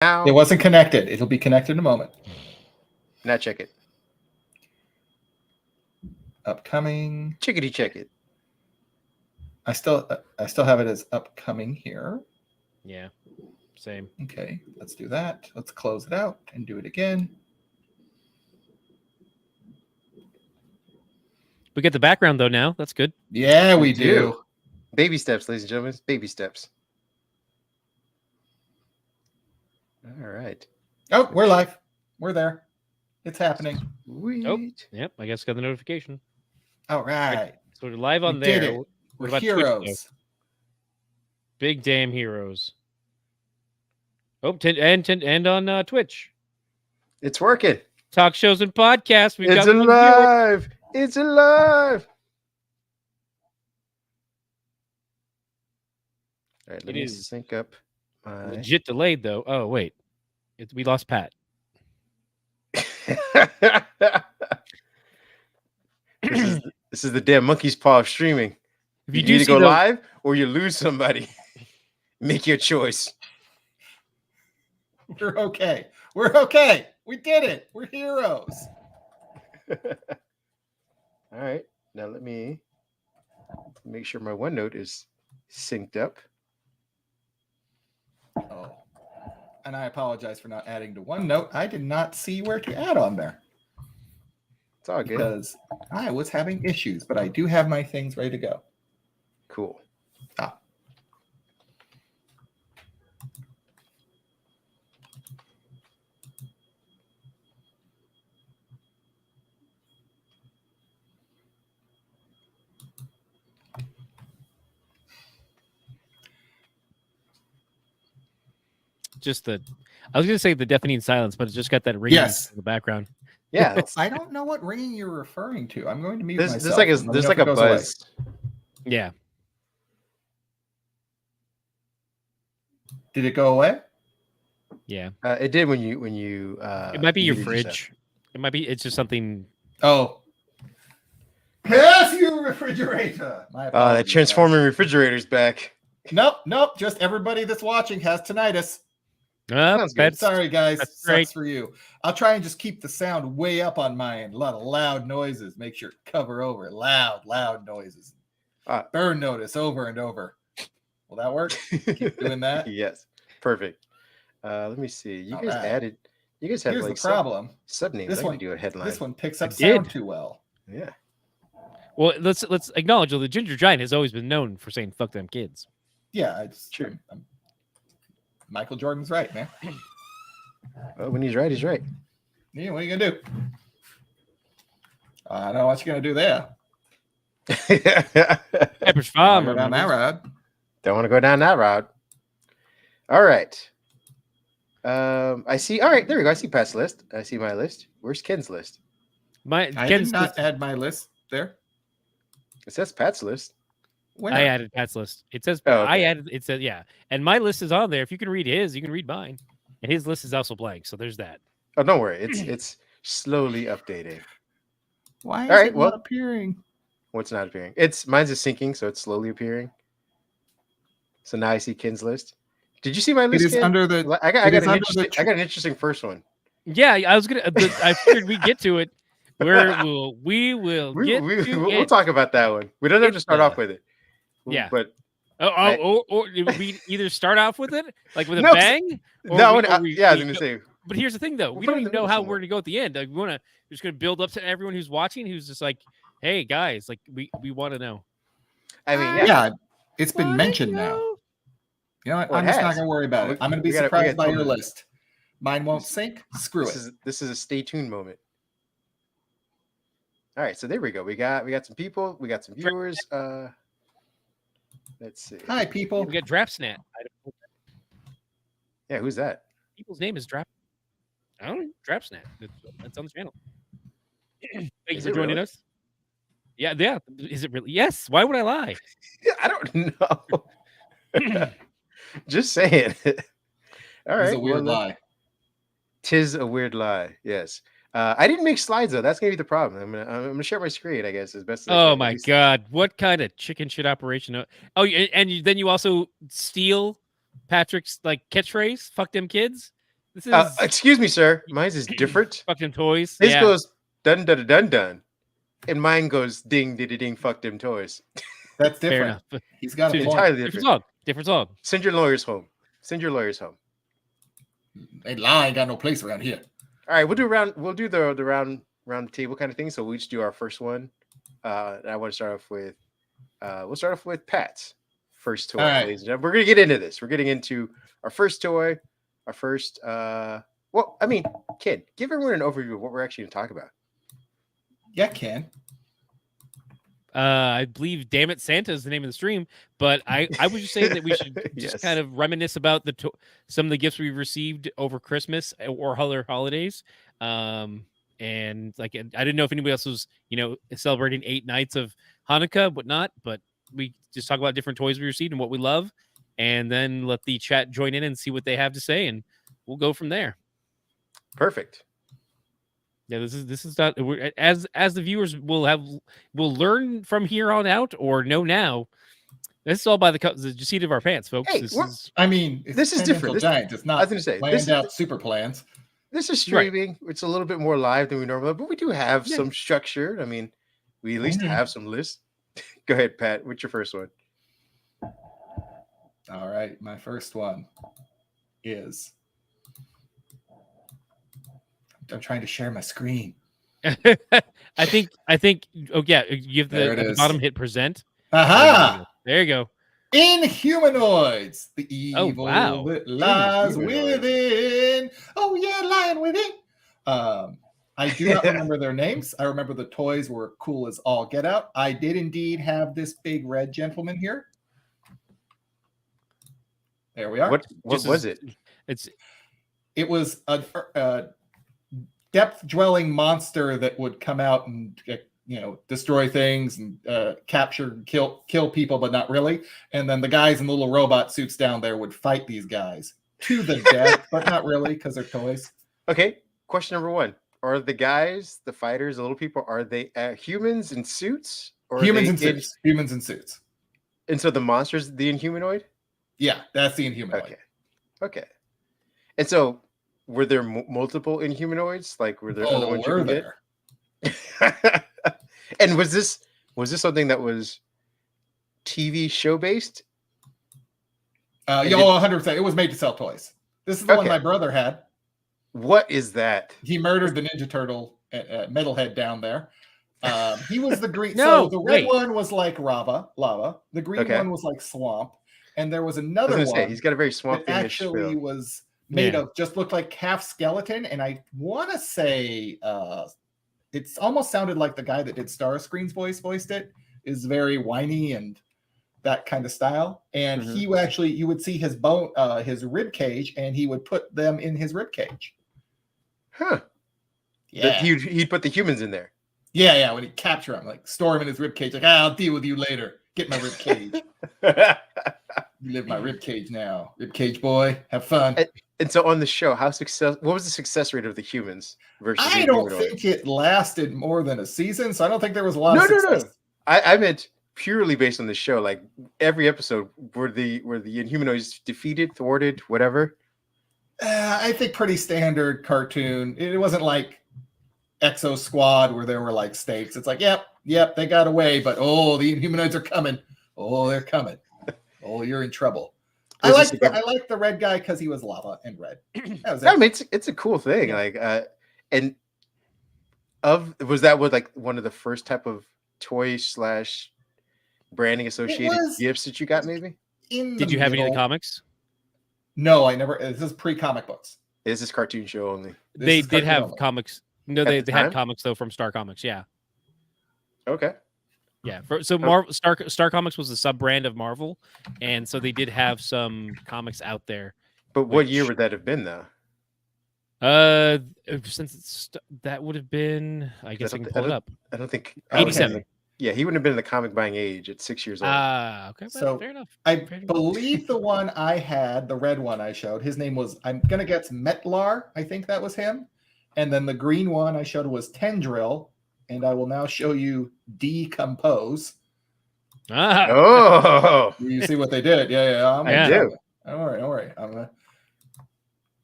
now. It wasn't connected. It'll be connected in a moment. Now check it. Upcoming. Chickadee check it. I still have it as upcoming here. Yeah, same. Okay, let's do that. Let's close it out and do it again. We get the background though now. That's good. Yeah, we do. Baby steps, ladies and gentlemen. Baby steps. All right. Oh, we're live. We're there. It's happening. Sweet. Oh, yep. I guess got the notification. All right. So we're live on We there. did it. What We're about heroes. Twitch, big damn heroes. Oh, and on Twitch. It's working. Talk shows and podcasts. We've It's got one viewer. alive. It's alive. All right, let me is sync up my... Legit delayed though. Oh wait, we lost Pat. This is the damn monkey's paw of streaming. If You you do either see go the, live or you lose somebody. Make your choice. We're okay. We're okay. We did it. We're heroes. All right. Now let me make sure my OneNote is synced up. Oh. And I apologize for not adding to OneNote. I did not see where to add on there. It's all good. Because I was having issues, but I do have my things ready to go. Cool. Ah. just the, I was gonna say the deafening silence, but it's just got that ringing Yes. in the background. Yeah. I don't know what ringing you're referring to. I'm going to mute There's myself. like a and let me there's know like if a it goes away. buzz. Yeah. Did it go away? Yeah. It did when you It might be your muted yourself. fridge. It might be. It's just something. Oh. Yes, you refrigerator. My That apologies, guys. transforming refrigerator's back. Nope. Just everybody that's watching has tinnitus. Sounds good. That's Sorry, guys. that's Sucks great. for you. I'll try and just keep the sound way up on my end. A lot of loud noises. Make sure to cover over loud noises. Burn notice over and over. Will that work? Keep doing that. Yes. Perfect. Let me see. You All guys right. added. You guys have Here's like the problem. sub names. This I one- can do a headline. This one picks up It did. sound too well. Yeah. Well, let's acknowledge the Ginger Giant has always been known for saying "fuck them kids." Yeah, it's True. Michael Jordan's right, man. Well, when he's right, he's right. Yeah, what are you gonna do? I don't know what you're gonna do there. Pepper's Go Farm. down that road. Don't want to go down that route. All right. I see. All right, there we go. I see Pat's list. I see my list. Where's Ken's list? My I Ken's did not list- add my list there. It says Pat's list. Where? I added Pat's list. It says Oh, I okay. added. It said yeah, and my list is on there. If you can read his, you can read mine, and his list is also blank. So there's that. Oh, don't worry. It's slowly updating. Why is All right, it well- not appearing? What's not appearing? Mine's is syncing, so it's slowly appearing. So now I see Ken's list. Did you see my It list? is Ken? under the. I got it is an under interesting. the I got an interesting first one. Yeah, I was gonna. I figured we'd get to it. We will get to We'll it. talk about that one. We don't have to It's, start off with it. yeah. But Or we either start off with it like with a No, bang. Or no, we- or I we- was we going to go- say. But here's the thing, though. We'll We put don't it in even the know middle how somewhere. we're going to go at the end. Like, we're just going to build up to everyone who's watching, who's just like, "Hey, guys, like we want to know." I mean, yeah. Yeah, it's been Wanna mentioned now. know? You know what? Well, it I'm just not has. going to worry about We- it. I'm going to be we gotta- we surprised gotta by your totally- list. Mine won't sync. Screw it. This is a stay tuned moment. All right, so there we go. We got some people. We got some viewers. Let's see. Hi, people. We got Drapsnat. Yeah, who's that? People's name is Drap. I don't know. Drapsnat. That's on the channel. Thank you Is for it joining really? us. Yeah. Is it really? Yes. Why would I lie? I don't know. Just saying. All right. It's a weird well, lie. Tis a weird lie. Yes. I didn't make slides though. That's gonna be the problem. I'm gonna share my screen. I guess as best. As I Oh can. my God! What kind of chicken shit operation? Then you also steal Patrick's like catchphrase. Fuck them kids. This is excuse me, sir. Mine is different. fuck them toys. His Yeah. goes dun dun dun dun, and mine goes ding ding ding. Fuck them toys. That's Fair different. enough. He's got a Dude, point. Entirely Different different. song. Different song. Send your lawyers home. Send your lawyers home. Hey, lie ain't got no place around here. All right, we'll do round. We'll do the round table kind of thing. So we each do our first one. And I want to start off with. We'll start off with Pat's first toy, All right. ladies and gentlemen. We're gonna get into this. We're getting into our first toy. Our first. Well, I mean, Kid, give everyone an overview of what we're actually going to talk about. Yeah, Ken. I believe Damnit Santa is the name of the stream, but I was just saying that we should just Yes. kind of reminisce about some of the gifts we've received over Christmas or other holidays. And like, I didn't know if anybody else was, celebrating 8 nights of Hanukkah, whatnot, but we just talk about different toys we received and what we love, and then let the chat join in and see what they have to say, and we'll go from there. Perfect. Yeah, this is not as the viewers will learn from here on out or know now. This is all by the seat of our pants, folks. Hey, this it's Tangential different. Giants. It's I was not going to say planned out super plans. This is streaming. Right. It's a little bit more live than we normally, but we do have some structure. I mean, we at least have some lists. Go ahead, Pat. What's your first one? All right, my first one is. I'm trying to share my screen. I think. Oh yeah, you have at the bottom hit present. Aha! There you go. Inhumanoids, the evil that lies within. Oh yeah, lying within. I do not remember their names. I remember the toys were cool as all get out. I did indeed have this big red gentleman here. There we are. What was it? It was a depth-dwelling monster that would come out and destroy things and capture, kill people, but not really. And then the guys in the little robot suits down there would fight these guys to the death, but not really because they're toys. Okay, question number 1. Are the guys, the fighters, the little people, are they humans in suits? Or humans in suits. Humans in suits. And so the monster's the Inhumanoid? Yeah, that's the Inhumanoid. Okay. And so were there multiple Inhumanoids? Like, were there other ones you could get? And was this something that was TV show based? 100%. It was made to sell toys. This is the one my brother had. What is that? He murdered the Ninja Turtle metalhead down there. He was the green. No, so the red one was like lava. The green one was like swamp, and there was another one. He's got a very swamp. That actually was made of just looked like half skeleton, and I want to say it's almost sounded like the guy that did Starscream's voiced it. Is very whiny and that kind of style. And he actually, you would see his bone, his rib cage, and he would put them in his rib cage. Huh. Yeah. He'd put the humans in there. Yeah. When he'd capture him, like store him in his rib cage, like, I'll deal with you later. Get my rib cage. You live my rib cage now. Rib cage boy. Have fun. And so on the show, what was the success rate of the humans versus I don't think it lasted more than a season, so I don't think there was a lot of success. No. I meant purely based on the show. Like every episode, were the Inhumanoids defeated, thwarted, whatever? I think pretty standard cartoon. It wasn't like Exo Squad where there were like stakes. It's like, yep, they got away, but the Inhumanoids are coming. Oh, they're coming. Oh, you're in trouble. I like the red guy because he was lava and red. I mean, it's a cool thing. Yeah. Was that like one of the first type of toy / branding associated gifts that you got? Maybe. Did you have any of the comics? No, I never. This is pre-comic books. Is this cartoon show only? They did have comics. No, they had comics though from Star Comics. Yeah. Okay. Yeah. Star Comics was the sub brand of Marvel, and so they did have some comics out there. But what year would that have been though? Since that would have been, I guess I can pull it up. I don't think 87. Yeah, he wouldn't have been in the comic buying age at 6 years old. Okay. Well, so fair enough. I believe the one I had, the red one I showed, his name was, I'm going to guess Metlar. I think that was him. And then the green one I showed was Tendril. And I will now show you Decompose. Oh. You see what they did? Yeah. I do. Don't worry.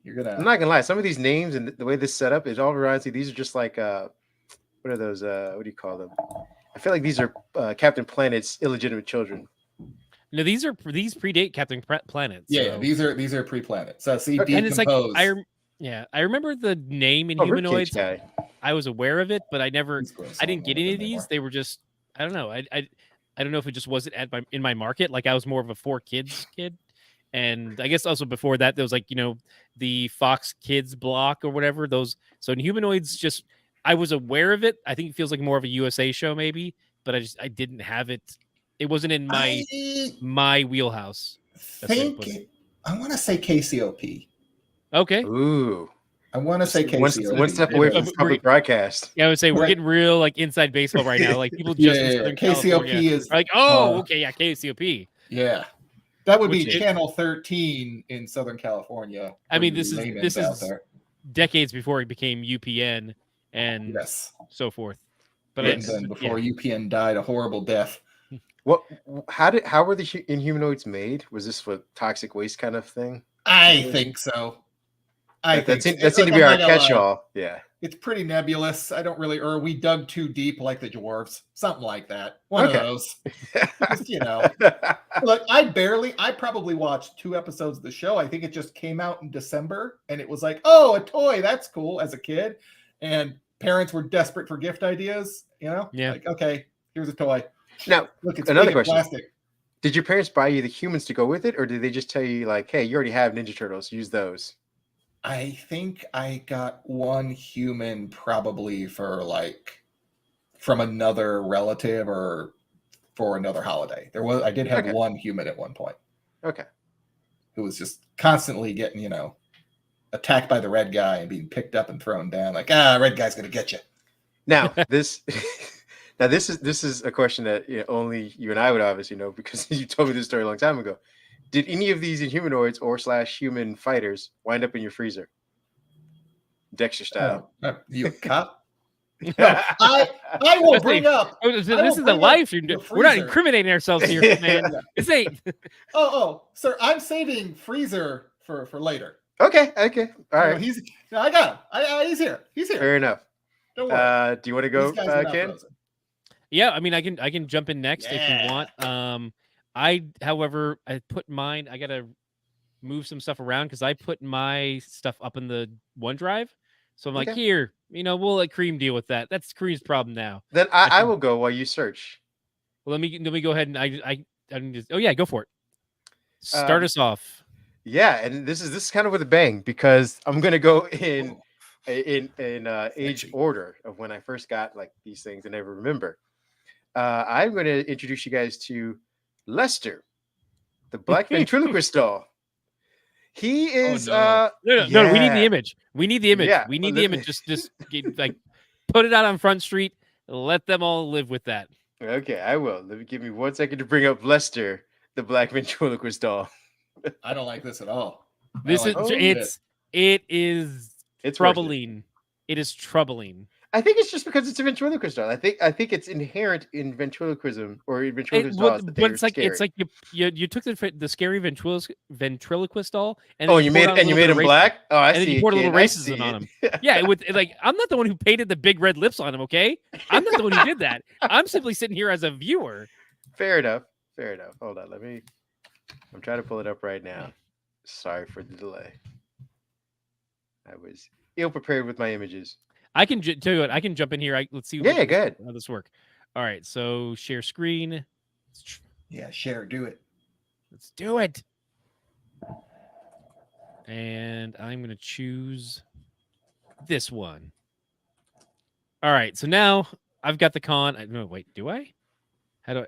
I'm not gonna lie. Some of these names and the way this set up, it all reminds me. These are just like what are those? What do you call them? I feel like these are Captain Planet's illegitimate children. No, these predate Captain Planet. Yeah, these are pre-planet. So see, okay. And it's like I remember the name in humanoids. Guy. I was aware of it, but I didn't get any of these. They were just, I don't know. I don't know if it just wasn't in my market. Like I was more of a 4Kids kid. And I guess also before that, there was like, the Fox Kids block or whatever. So in humanoids, just, I was aware of it. I think it feels like more of a USA show maybe, but I didn't have it. It wasn't in my wheelhouse. I want to say KCOP. Okay. Ooh. I want to say KCOP. One step away from this public broadcast. Yeah, I would say we're getting real like inside baseball right now. Like people just in Southern KCOP is like, okay, yeah, KCOP. Yeah. That would be Channel 13 in Southern California. I mean, this is decades before it became UPN and so forth. But then before UPN died a horrible death. How were the Inhumanoids made? Was this for toxic waste kind of thing? I think so. That seemed to be our catch-all. Yeah. It's pretty nebulous. I don't really, or we dug too deep like the dwarves. Something like that. One of those. Just, Look, I probably watched 2 episodes of the show. I think it just came out in December and it was like, oh, a toy. That's cool as a kid. And parents were desperate for gift ideas, Yeah. Like, okay, here's a toy. Now, look, it's another question. Plastic. Did your parents buy you the humans to go with it? Or did they just tell you like, hey, you already have Ninja Turtles, use those? I think I got one human probably from another relative or for another holiday. I did have one human at one point. Okay. Who was just constantly getting, attacked by the red guy and being picked up and thrown down. Like, red guy's going to get you. Now, this is a question that only you and I would obviously know because you told me this story a long time ago. Did any of these Inhumanoids or /human fighters wind up in your freezer? Dexter style. You a cop? No, I will bring up. This is a live stream. We're not incriminating ourselves here, man. This ain't. Sir, I'm saving freezer for later. Okay. All right. I got him. He's here. Fair enough. Don't worry. Do you want to go, Ken? Yeah, I mean, I can jump in next if you want. However, I put mine. I gotta move some stuff around because I put my stuff up in the OneDrive. So I'm like, here, we'll let Cream deal with that. That's Cream's problem now. Then I will go while you search. Well, let me go ahead and I just, go for it. Start us off. Yeah, and this is kind of with a bang because I'm gonna go in age order of when I first got like these things and never remember. I'm going to introduce you guys to Lester, the Black Ventriloquist doll. He is. No, we need the image. We need the image. Yeah, we need the image. Just like put it out on Front Street. Let them all live with that. Okay, I will. Give me 1 second to bring up Lester, the Black Ventriloquist doll. I don't like this at all. It is troubling. It is troubling. I think it's just because it's a ventriloquist doll. I think it's inherent in ventriloquism or in ventriloquist dolls. But it's like you took the scary ventriloquist doll and you made him black. Oh, I see. And then you poured a little racism on him. Yeah, I'm not the one who painted the big red lips on him. Okay, I'm not the one who did that. I'm simply sitting here as a viewer. Fair enough. Hold on, I'm trying to pull it up right now. Sorry for the delay. I was ill prepared with my images. I can tell you what. I can jump in here. Let's see. Go ahead. How this work? All right. So share screen. Yeah, share. Do it. Let's do it. And I'm going to choose this one. All right. So now I've got the con. No, wait. Do I? Can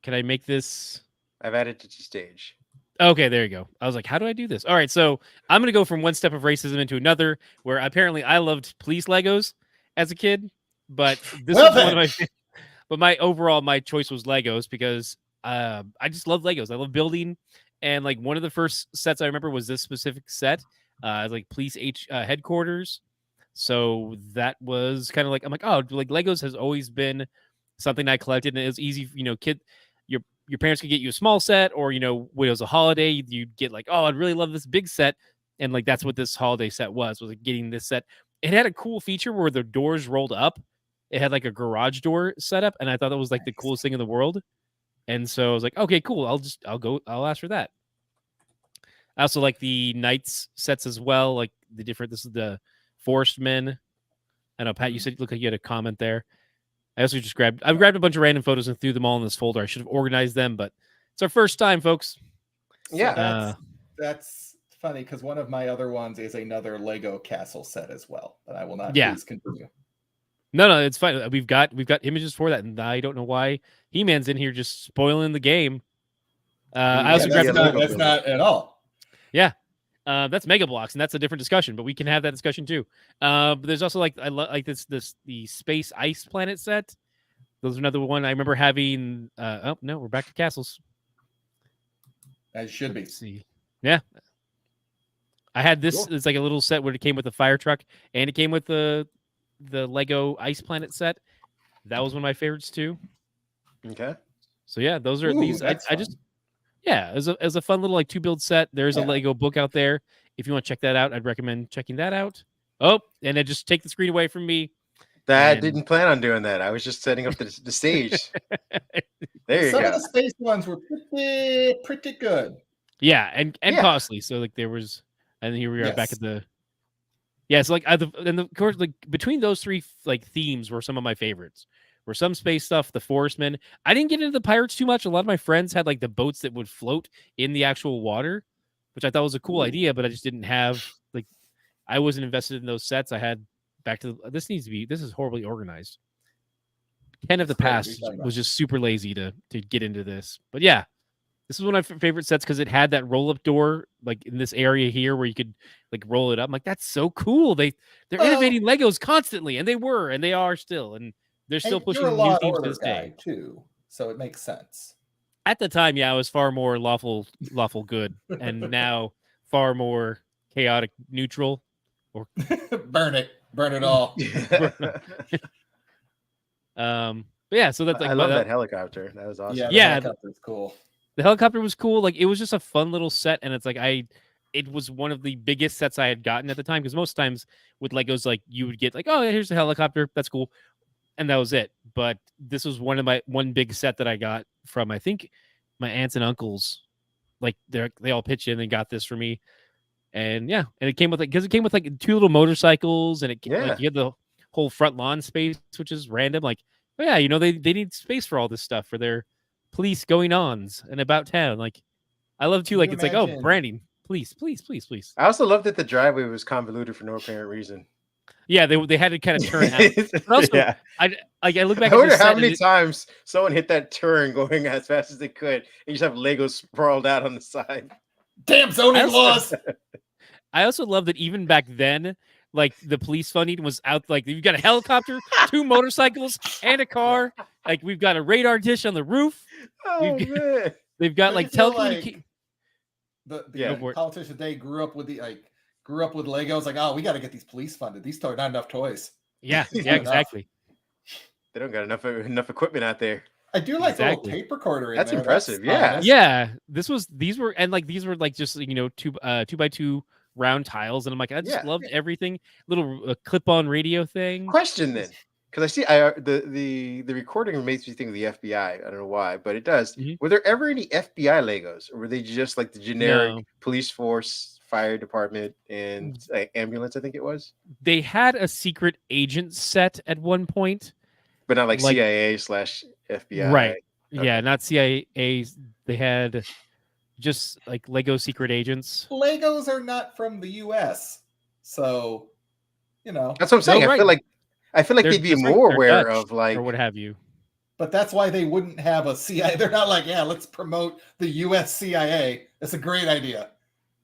I make this? I've added it to stage. Okay, there you go. I was like, how do I do this? All right, so I'm going to go from one step of racism into another, where apparently I loved police Legos as a kid, but this was one of my. But my choice was Legos because I just love Legos. I love building, and like one of the first sets I remember was this specific set, like police headquarters. So that was kind of like I'm like, oh, like Legos has always been something I collected, and it was easy, your parents could get you a small set, or when it was a holiday, you'd get like, oh, I'd really love this big set. And like that's what this holiday set was like getting this set. It had a cool feature where the doors rolled up. It had like a garage door setup, and I thought that was like the coolest thing in the world. And so I was like, okay, cool. I'll ask for that. I also like the Knights sets as well. Like this is the Forest Men. I know, Pat, you said look like you had a comment there. I also grabbed a bunch of random photos and threw them all in this folder. I should have organized them, but it's our first time, folks. Yeah. So that's funny because one of my other ones is another Lego castle set as well, but I will not please continue. No, it's fine. We've got images for that, and I don't know why He-Man's in here just spoiling the game. I also grabbed that's not at all. Yeah. That's Mega Blocks, and that's a different discussion, but we can have that discussion too. But there's also like the Space Ice Planet set. Those are another one I remember having. Oh no, we're back to castles. As should be. Let's see, yeah. I had this. Cool. It's like a little set where it came with the fire truck, and it came with the Lego Ice Planet set. That was one of my favorites too. Okay. So yeah, those are these. I just. Yeah, as a fun little like 2-build set. There's a Lego book out there. If you want to check that out, I'd recommend checking that out. Oh, and then just take the screen away from me. I didn't plan on doing that. I was just setting up the stage. There you go. Some of the space ones were pretty good. Yeah, and costly. So like there was, and here we are back at the. Yeah, so like and of course like between those three like themes were some of my favorites. Were some space stuff, the Forestmen. I didn't get into the pirates too much. A lot of my friends had like the boats that would float in the actual water, which I thought was a cool idea, but I just didn't have like I wasn't invested in those sets. I had this is horribly organized. Ken of the Past was just super lazy to get into this. But yeah, this is one of my favorite sets because it had that roll-up door like in this area here where you could like roll it up. I'm like, that's so cool. They're innovating Legos constantly, and they are still. And they're still pushing new themes to this day too, so it makes sense. At the time, I was far more lawful good, and now far more chaotic neutral. Or burn it all. But yeah, so that's like I love that helicopter. That was awesome. Yeah, the helicopter's cool. The helicopter was cool. Like it was just a fun little set, and it's like it was one of the biggest sets I had gotten at the time because most times with Legos, like you would get like, oh, yeah, here's the helicopter, that's cool. And that was it. But this was one big set that I got from, I think, my aunts and uncles. Like they all pitched in and got this for me. And yeah, and it came with like 2 little motorcycles, and like you had the whole front lawn space, which is random. Like, oh yeah, they need space for all this stuff for their police going ons and about town. Like, I love too. Like it's like, oh, branding, please. I also love that the driveway was convoluted for no apparent reason. Yeah, they had to kind of turn out. But also, I look back. I wonder how many times someone hit that turn going as fast as they could, and you just have Legos sprawled out on the side. Damn zoning laws! I also love that even back then, like the police funding was out. Like you've got a helicopter, 2 motorcycles, and a car. Like we've got a radar dish on the roof. Man. They've got like telecommunication. The politicians today grew up with Legos. Like, oh, we got to get these police funded. These are not enough toys. Yeah, exactly. They don't got enough equipment out there. I do like the little tape recorder. That's there. Impressive. Yeah. These were like just 2x2 round tiles, and I'm like, I just loved everything. Little clip-on radio thing. Question then, because I see the recording makes me think of the FBI. I don't know why, but it does. Mm-hmm. Were there ever any FBI Legos, or were they just like the generic police force, fire department, and ambulance? I think it was. They had a secret agent set at one point, but not like CIA/FBI. Right. Okay. Yeah, not CIA. They had just like Lego secret agents. Legos are not from the US. So, That's what I'm saying. I feel like they'd be more aware Dutch, of like or what have you. But that's why they wouldn't have a CIA. They're not like, let's promote the US CIA. That's a great idea.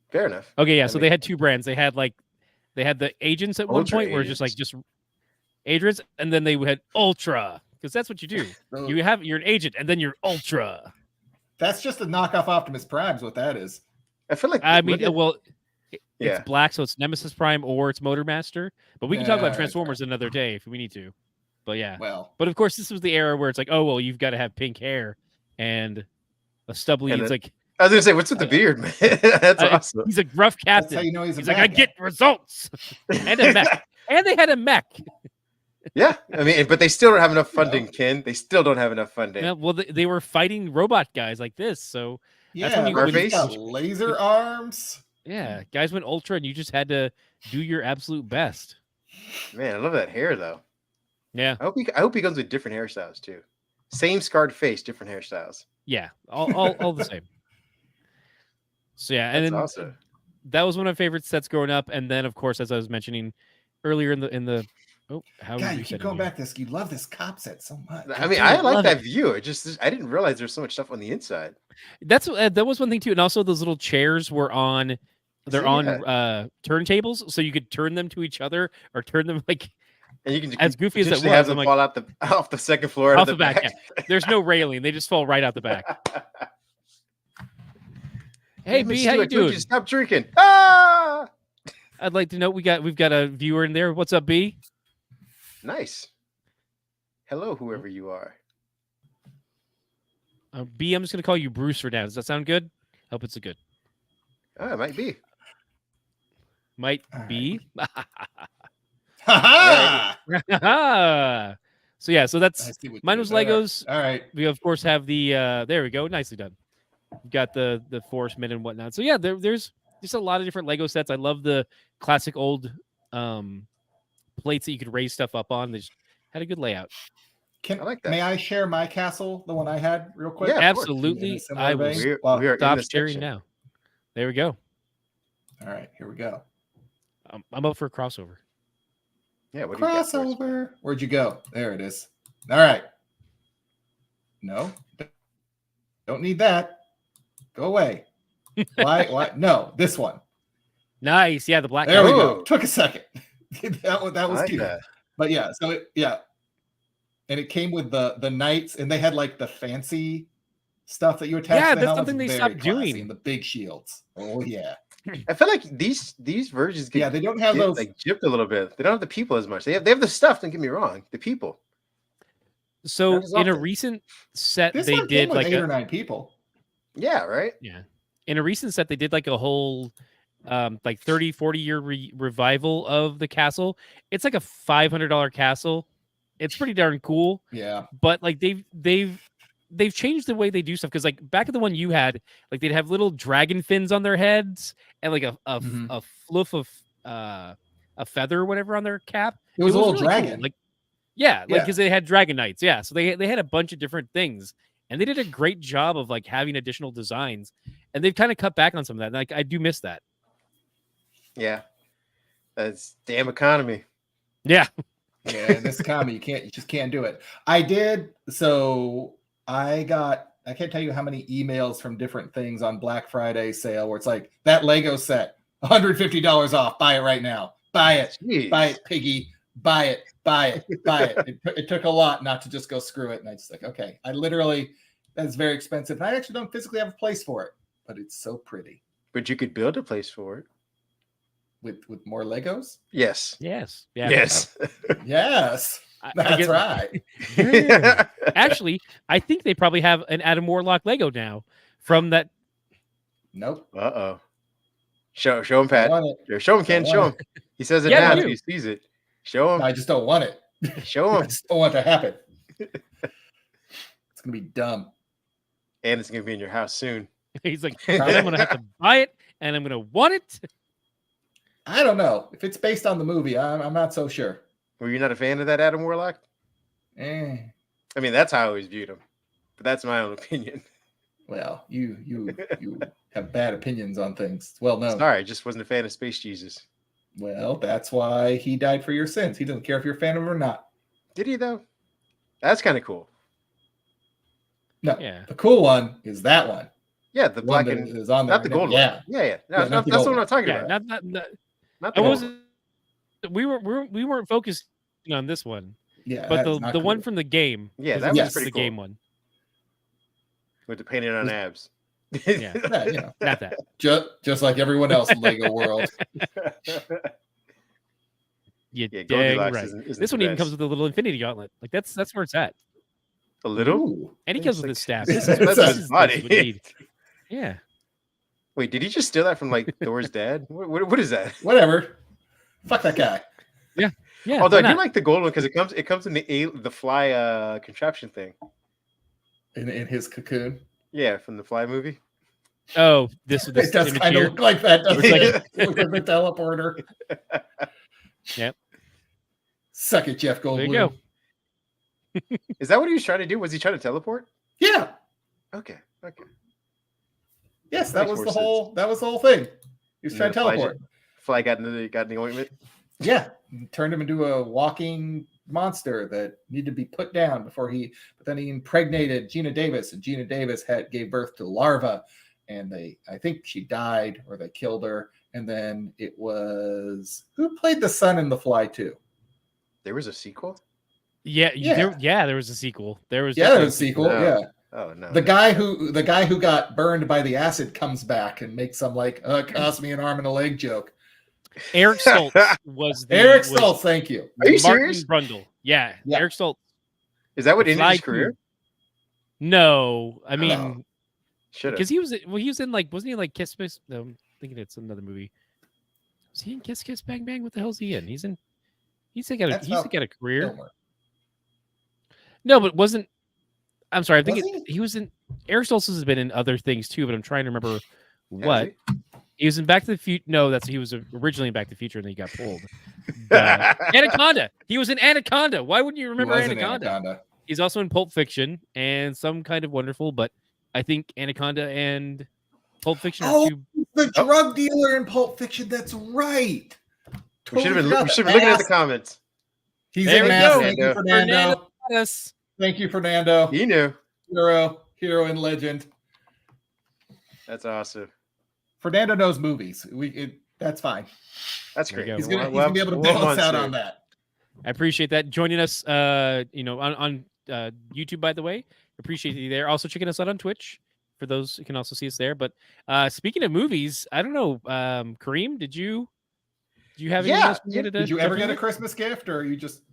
Fair enough. Okay, yeah. So they had 2 brands. They had the agents at one point where just agents, and then they had Ultra, because that's what you do. You're an agent, and then you're Ultra. That's just a knockoff Optimus Prime, is what that is. I feel like it's black, so it's Nemesis Prime or it's Motormaster. But we can talk about Transformers another day if we need to. But yeah. But of course, this was the era where it's like, oh well, you've got to have pink hair and a stubbly. It's like I was gonna say, what's with the beard, man? That's awesome. He's a gruff captain. That's how you know he's like, I get results. And a mech. And they had a mech. Yeah, I mean, but they still don't have enough funding, Ken. They still don't have enough funding. Yeah, well, they were fighting robot guys like this, so that's when you got laser arms. Yeah, guys went ultra, and you just had to do your absolute best. Man, I love that hair, though. Yeah, I hope he comes with different hairstyles too. Same scarred face, different hairstyles. Yeah, all the same. So yeah, and then awesome. That was one of my favorite sets growing up. And then, of course, as I was mentioning earlier in the God, you keep going back to this. You love this cop set so much. I mean, I like that view. I didn't realize there's so much stuff on the inside. That was one thing too, and also those little chairs were on. They're on turntables, so you could turn them to each other or turn them like. And you can as goofy as it was, have them fall out off the second floor, off the back. Yeah. There's no railing; they just fall right out the back. Hey, B, how you doing? Stop drinking. Ah! I'd like to know we've got a viewer in there. What's up, B? Nice. Hello, whoever you are. B, I'm just gonna call you Bruce for now. Does that sound good? Hope it's a good. Oh, it might be. Might be. So yeah, so that's mine was Legos. All right. We of course have the there we go, nicely done. We've got the Forest Men and whatnot. So yeah, there's just a lot of different Lego sets. I love the classic old plates that you could raise stuff up on. They just had a good layout. I like that. May I share my castle, the one I had, real quick? Yeah, absolutely. I will stop sharing now. There we go. All right, here we go. I'm up for a crossover. Yeah, what crossover. Where'd you go? There it is. All right. No, don't need that. Go away. Why? No, this one. Nice. Yeah, the black. There we go. Took a second. that was cute. That. But yeah, so and it came with the knights, and they had like the fancy stuff that you attach. Yeah, to the that's something they stopped doing. And the big shields. Oh yeah. I feel like these versions they don't have those like gypped a little bit. They don't have the people as much. They have the stuff. Don't get me wrong. The people. So in a recent set, they did like 8 or 9 people. Yeah, right. Yeah, in a recent set, they did like a whole like 30-40 year revival of the castle. It's like a $500 castle. It's pretty darn cool. Yeah, but like they've changed the way they do stuff, because like back at the one you had, like they'd have little dragon fins on their heads and like a fluff of a feather or whatever on their cap. It was a little really dragon. Cool. Like because they had dragon knights. Yeah, so they had a bunch of different things, and they did a great job of like having additional designs, and they've kind of cut back on some of that. And, like I do miss that. Yeah, that's damn economy. Yeah. Yeah, in this economy, you just can't do it. I did. So I can't tell you how many emails from different things on Black Friday sale where it's like, that Lego set, $150 off. Buy it right now. Buy it. Jeez. Buy it, piggy. Buy it. Buy it. Buy it. It took a lot not to just go screw it. And I just like, okay, that's very expensive. And I actually don't physically have a place for it, but it's so pretty. But you could build a place for it. With more Legos? Yes. Yes. Yeah. Yes. Yes. That's right. Yeah. Actually, I think they probably have an Adam Warlock Lego now from that. Nope. Uh-oh. Show him, Pat. Show him, Ken. Show him. He says it now. He sees it. Show him. I just don't want it. Show him. I just don't want it to happen. It's going to be dumb. And it's going to be in your house soon. He's like, I'm going to have to buy it, and I'm going to want it. I don't know. If it's based on the movie, I'm not so sure. Were you not a fan of that Adam Warlock? I mean, that's how I always viewed him. But that's my own opinion. Well, you have bad opinions on things. Well, no. Sorry, I just wasn't a fan of Space Jesus. Well, that's why he died for your sins. He doesn't care if you're a fan of him or not. Did he, though? That's kind of cool. No, the cool one is that one. Yeah, the black and is on there. Not the gold one. Yeah. No, that's what I'm not talking about. Not the gold one. We weren't focused on this one. Yeah, but the one from the game. Yeah, that was pretty the cool. game one. With the painting on abs. Yeah, not that. Just like everyone else in Lego world. Yeah, dang right. This one even comes with a little infinity gauntlet. Like that's where it's at. A little? And he comes with his staff. This is what we need. Yeah. Wait, did he just steal that from like Thor's dad? What is that? Whatever. Fuck that guy. Yeah. Yeah. Although I why do not? like the gold one because it comes in the fly contraption thing. In his cocoon. Yeah, from the Fly movie. Oh, this It does image kind of here. look like that, doesn't Looks it? Look like the teleporter. Yep. Suck it, Jeff Goldblum. There you go. Is that what he was trying to do? Was he trying to teleport? Yeah. Okay. Yes, that Makes was more the sense. whole thing. He was And trying to then teleport. Fly got in the ointment. Yeah. Turned him into a walking monster that needed to be put down but then he impregnated Gina Davis, and Gina Davis gave birth to larva, and I think she died or they killed her. And then it was, who played the son in The Fly 2? There was a sequel? Yeah. Yeah. There was a sequel. There was a sequel. No. Yeah. Oh no. The guy who got burned by the acid comes back and makes some cost me an arm and a leg joke. Eric Stoltz was Eric Stoltz, thank you. Are you Martin serious? Brundle. Yeah. Eric Stoltz. Is that what ended his Fly career? 2. No, I mean, should because he was in like, wasn't he in like Kiss Kiss? No, I'm thinking it's another movie. Was he in Kiss Kiss Bang Bang? What the hell's he in? He's got a career. Kilmer. No, but wasn't. I'm sorry. I think Was he was in. Eric Stoltz has been in other things too, but I'm trying to remember what. Has he? He was in Back to the Future. No, he was originally in Back to the Future, and then he got pulled. Anaconda. He was in Anaconda. Why wouldn't you remember Anaconda? He's also in Pulp Fiction and Some Kind of Wonderful, but I think Anaconda and Pulp Fiction are two. The drug dealer in Pulp Fiction. That's right. We should have been looking at the comments. He's there in we Mass. go. Thank you, Fernando. Yes. Thank you, Fernando. He knew. Hero and legend. That's awesome. Fernando knows movies. That's fine. That's great. He's gonna be able to bail us out on that. I appreciate that. Joining us, on YouTube, by the way. Appreciate you there. Also checking us out on Twitch. For those who can also see us there. But speaking of movies, I don't know, Kareem, did you have any else did you ever get a Christmas gift, or you just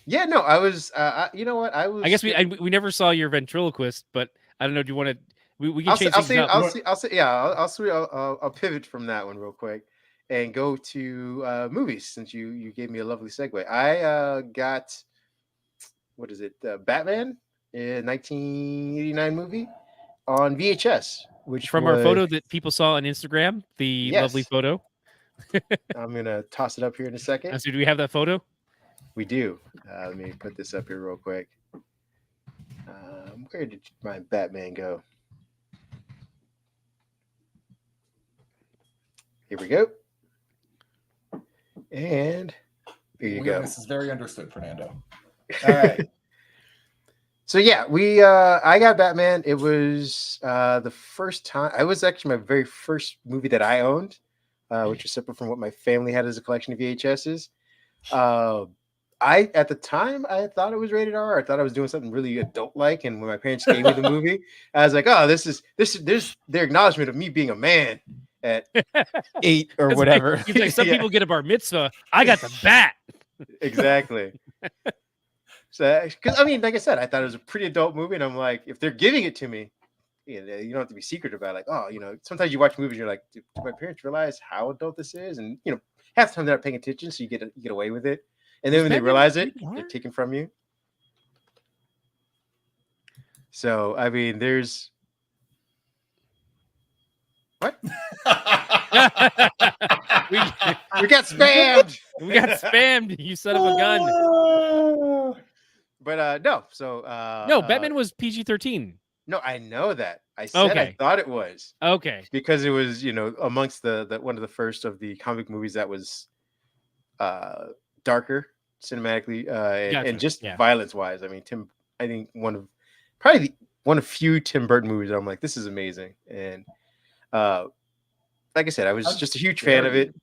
Yeah, no, I was you know what? I was I guess we never saw your ventriloquist, but I don't know, do you want to we can change things up. I'll pivot from that one real quick and go to movies, since you gave me a lovely segue. I got, what is it? Batman, in 1989 movie on VHS, which from our photo that people saw on Instagram, the lovely photo. I'm gonna toss it up here in a second. So do we have that photo? We do. Let me put this up here real quick. Where did my Batman go? Here we go. And here you go. This is very understood, Fernando. All right. So yeah, I got Batman. It was the first time. It was actually my very first movie that I owned, which was separate from what my family had as a collection of VHSs. At the time, I thought it was rated R. I thought I was doing something really adult-like, and when my parents gave me the movie, I was like, "Oh, this is their acknowledgement of me being a man at 8 or whatever." Like some people get a bar mitzvah. I got the bat. Exactly. So, because I mean, like I said, I thought it was a pretty adult movie, and I'm like, if they're giving it to me, you don't have to be secretive about it. Like, oh, sometimes you watch movies, you're like, do my parents realize how adult this is? And half the time they're not paying attention, so you get away with it. And then when they realize it, they're taken from you. So, I mean, there's what? We got spammed. We got spammed. You son of a gun. But no. So no, Batman was PG-13. No, I know that. I said I thought it was. Okay. Because it was, amongst the one of the first of the comic movies that was darker cinematically and just violence wise. I mean, I think one of few Tim Burton movies that I'm like, this is amazing. And like I said, I was just a huge fan of it.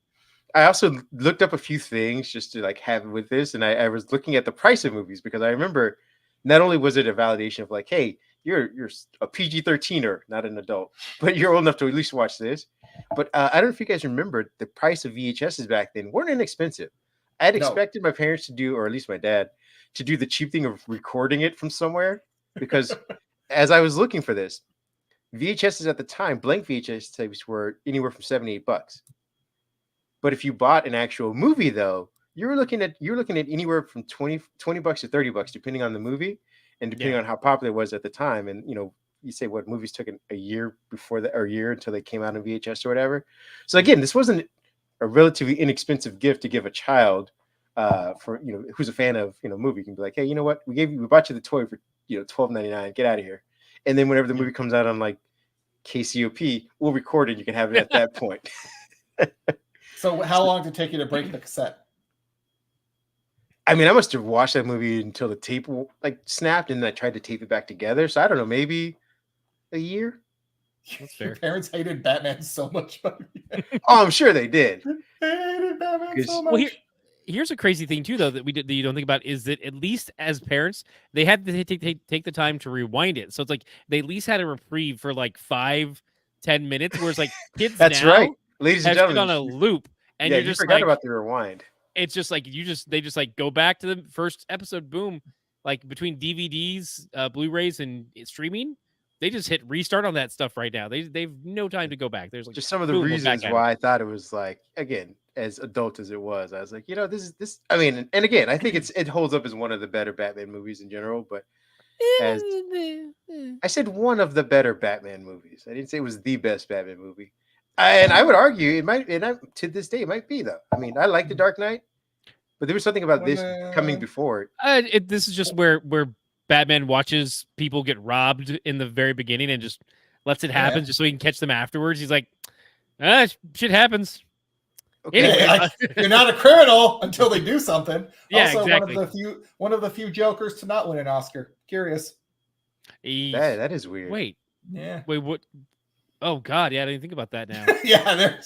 I also looked up a few things just to like have with this, and I was looking at the price of movies, because I remember not only was it a validation of like, hey, you're a PG-13er, not an adult, but you're old enough to at least watch this. But I don't know if you guys remember, the price of VHSs back then weren't inexpensive. I had expected my parents to do, or at least my dad, to do the cheap thing of recording it from somewhere, because as I was looking for this, VHSs at the time, blank VHS tapes were anywhere from $78. But if you bought an actual movie, though, you're looking at anywhere from $20 to $30, depending on the movie and depending on how popular it was at the time. And you say what movies took a year before that, or a year until they came out on VHS or whatever. So again, this wasn't a relatively inexpensive gift to give a child for who's a fan of movie. You can be like, hey, you know what, we bought you the toy for $12.99. Get out of here. And then whenever the movie comes out on like KCOP, we'll record it. You can have it at that point. So how long did it take you to break the cassette? I mean, I must have watched that movie until the tape like snapped, and then I tried to tape it back together. So I don't know, maybe a year. That's fair. Your parents hated Batman so much. Oh, I'm sure they did. They hated Batman so much. Well, here's a crazy thing too, though, that you don't think about, is that at least as parents, they had to take the time to rewind it. So it's like they at least had a reprieve for like 5-10 minutes, whereas like kids That's now right, ladies and have gentlemen, on a loop, and yeah, you're just forgot like, about the rewind. It's just like they just like go back to the first episode, boom, like between DVDs, Blu-rays, and streaming. They just hit restart on that stuff right now. They've no time to go back. There's like just some of the reasons why I thought it was like, again, as adult as it was, I was like, this. I mean, and again, I think it holds up as one of the better Batman movies in general. But as I said, one of the better Batman movies. I didn't say it was the best Batman movie. And I would argue it might, to this day, it might be though. I mean, I like The Dark Knight, but there was something about this coming before it. This is just where Batman watches people get robbed in the very beginning and just lets it happen just so he can catch them afterwards. He's like, shit happens. Okay. Anyway, you're not a criminal until they do something. Yeah, also, exactly. one of the few Jokers to not win an Oscar. Curious. That is weird. Wait, what? Oh God, yeah, I didn't think about that now. Yeah,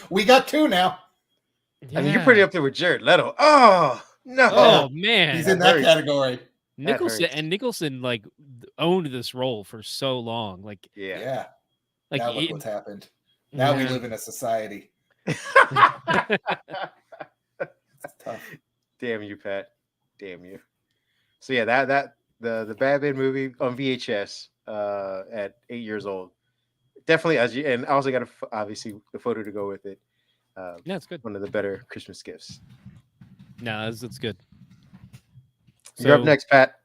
we got 2 now. Yeah. I mean, you're pretty up there with Jared Leto. Oh no! Oh man, he's in that category. Nicholson like owned this role for so long. Like, yeah. Like, now look what's happened. Now we live in a society. It's tough. Damn you, Pat. Damn you. So yeah, that the Batman movie on VHS at 8 years old. Definitely, and I also got obviously the photo to go with it. Yeah, it's good. One of the better Christmas gifts. No, it's good. You're up next, Pat.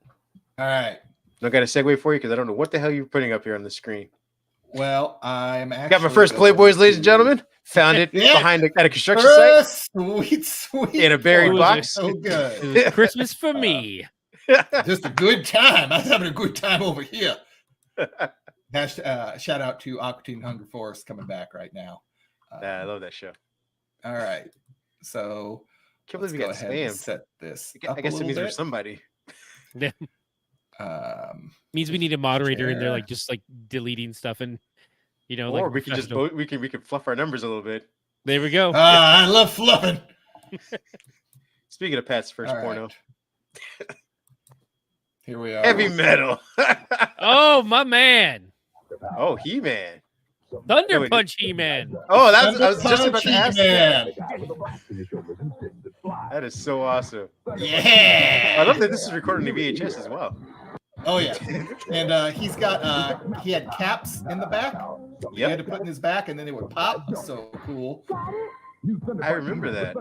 All right. I got a segue for you because I don't know what the hell you're putting up here on the screen. Well, I'm actually got my first Playboys, ladies and gentlemen. Found it behind at a construction site. Sweet. In a buried box. So good. It was Christmas for me. Just a good time. I was having a good time over here. Shout out to Aqua Teen Hunger Force coming back right now. I love that show. All right. So can't believe you got spammed. Set this. I guess it means there's somebody. Yeah. Means we need a moderator in there, like just like deleting stuff, and or like we can just we can fluff our numbers a little bit. There we go. I love fluffing. Speaking of Pat's first porno, here we are. Heavy metal. Oh my man. Oh, He-Man. Thunder Punch He-Man. Oh, I was just about to ask that. That is so awesome. Yeah. I love that this is recorded in the VHS as well. Oh yeah. And he had caps in the back. He had to put in his back and then they would pop. So cool. I remember that.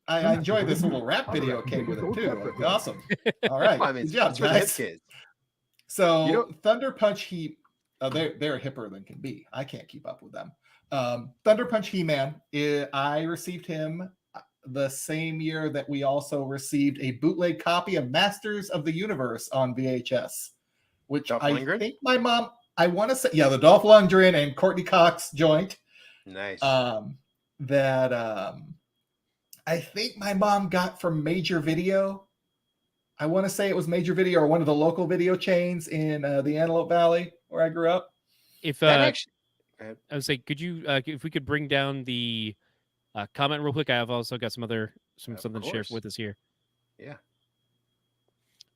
I enjoyed this little rap video came with it too. Awesome. All right. I mean, good job, guys. So Thunder Punch they're hipper than can be. I can't keep up with them. Thunder Punch He-Man. I received him the same year that we also received a bootleg copy of Masters of the Universe on VHS, which think my mom. I want to say, the Dolph Lundgren and Courtney Cox joint. Nice. That I think my mom got from Major Video. I want to say it was Major Video or one of the local video chains in the Antelope Valley where I grew up. If I would say, could you, if we could bring down the comment real quick? I've also got something to share with us here. Yeah.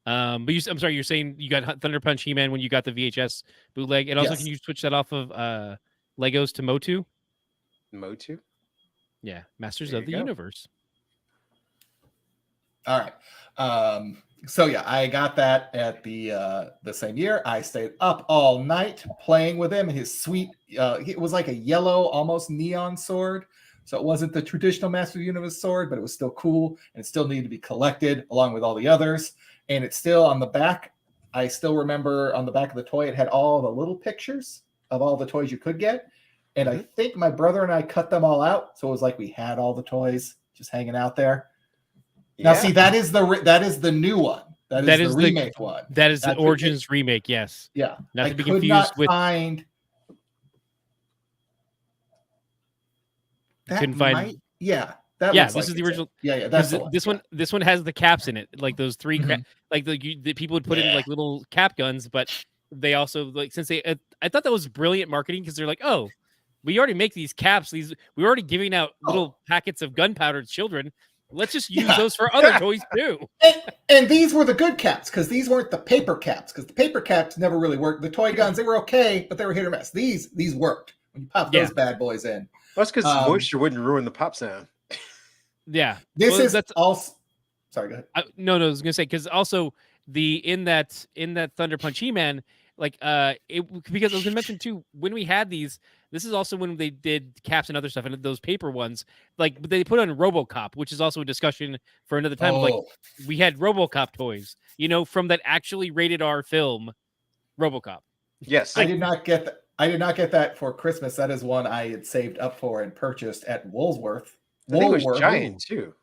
But I'm sorry, you're saying you got Thunder Punch He-Man when you got the VHS bootleg, and also can you switch that off of Legos to Motu? Motu? Yeah, Masters of the Universe. All right. So yeah, I got that at the same year. I stayed up all night playing with him. His sweet, it was like a yellow, almost neon sword. So it wasn't the traditional Master of the Universe sword, but it was still cool, and it still needed to be collected along with all the others. And it's still on the back. I still remember on the back of the toy, it had all the little pictures of all the toys you could get. And I think my brother and I cut them all out, so it was like we had all the toys just hanging out there. Now, see, that is the new one. That is the remake one. That is the Origins remake. Yes. Yeah. Not to be confused with. Couldn't find. Yeah. This is the original. Yeah. That's the one. This one has the caps in it, like those three. Like the people would put in like little cap guns, but they also like since they. I thought that was brilliant marketing because they're like, oh, we already make these caps. We're already giving out little packets of gunpowder to children. Let's just use those for other toys too. And these were the good caps because these weren't the paper caps because the paper caps never really worked. The toy guns, they were okay, but they were hit or miss. These worked when you pop those bad boys in. That's because moisture wouldn't ruin the pop sound. Yeah, that's also. Sorry, go ahead. No, I was gonna say because also in that Thunder Punch He-Man, like because I was gonna mention too when we had these. This is also when they did caps and other stuff, and those paper ones, like they put on RoboCop, which is also a discussion for another time. Like we had RoboCop toys, from that actually rated R film, RoboCop. Yes, I did not get that. I did not get that for Christmas. That is one I had saved up for and purchased at Woolworth. I think it was giant too.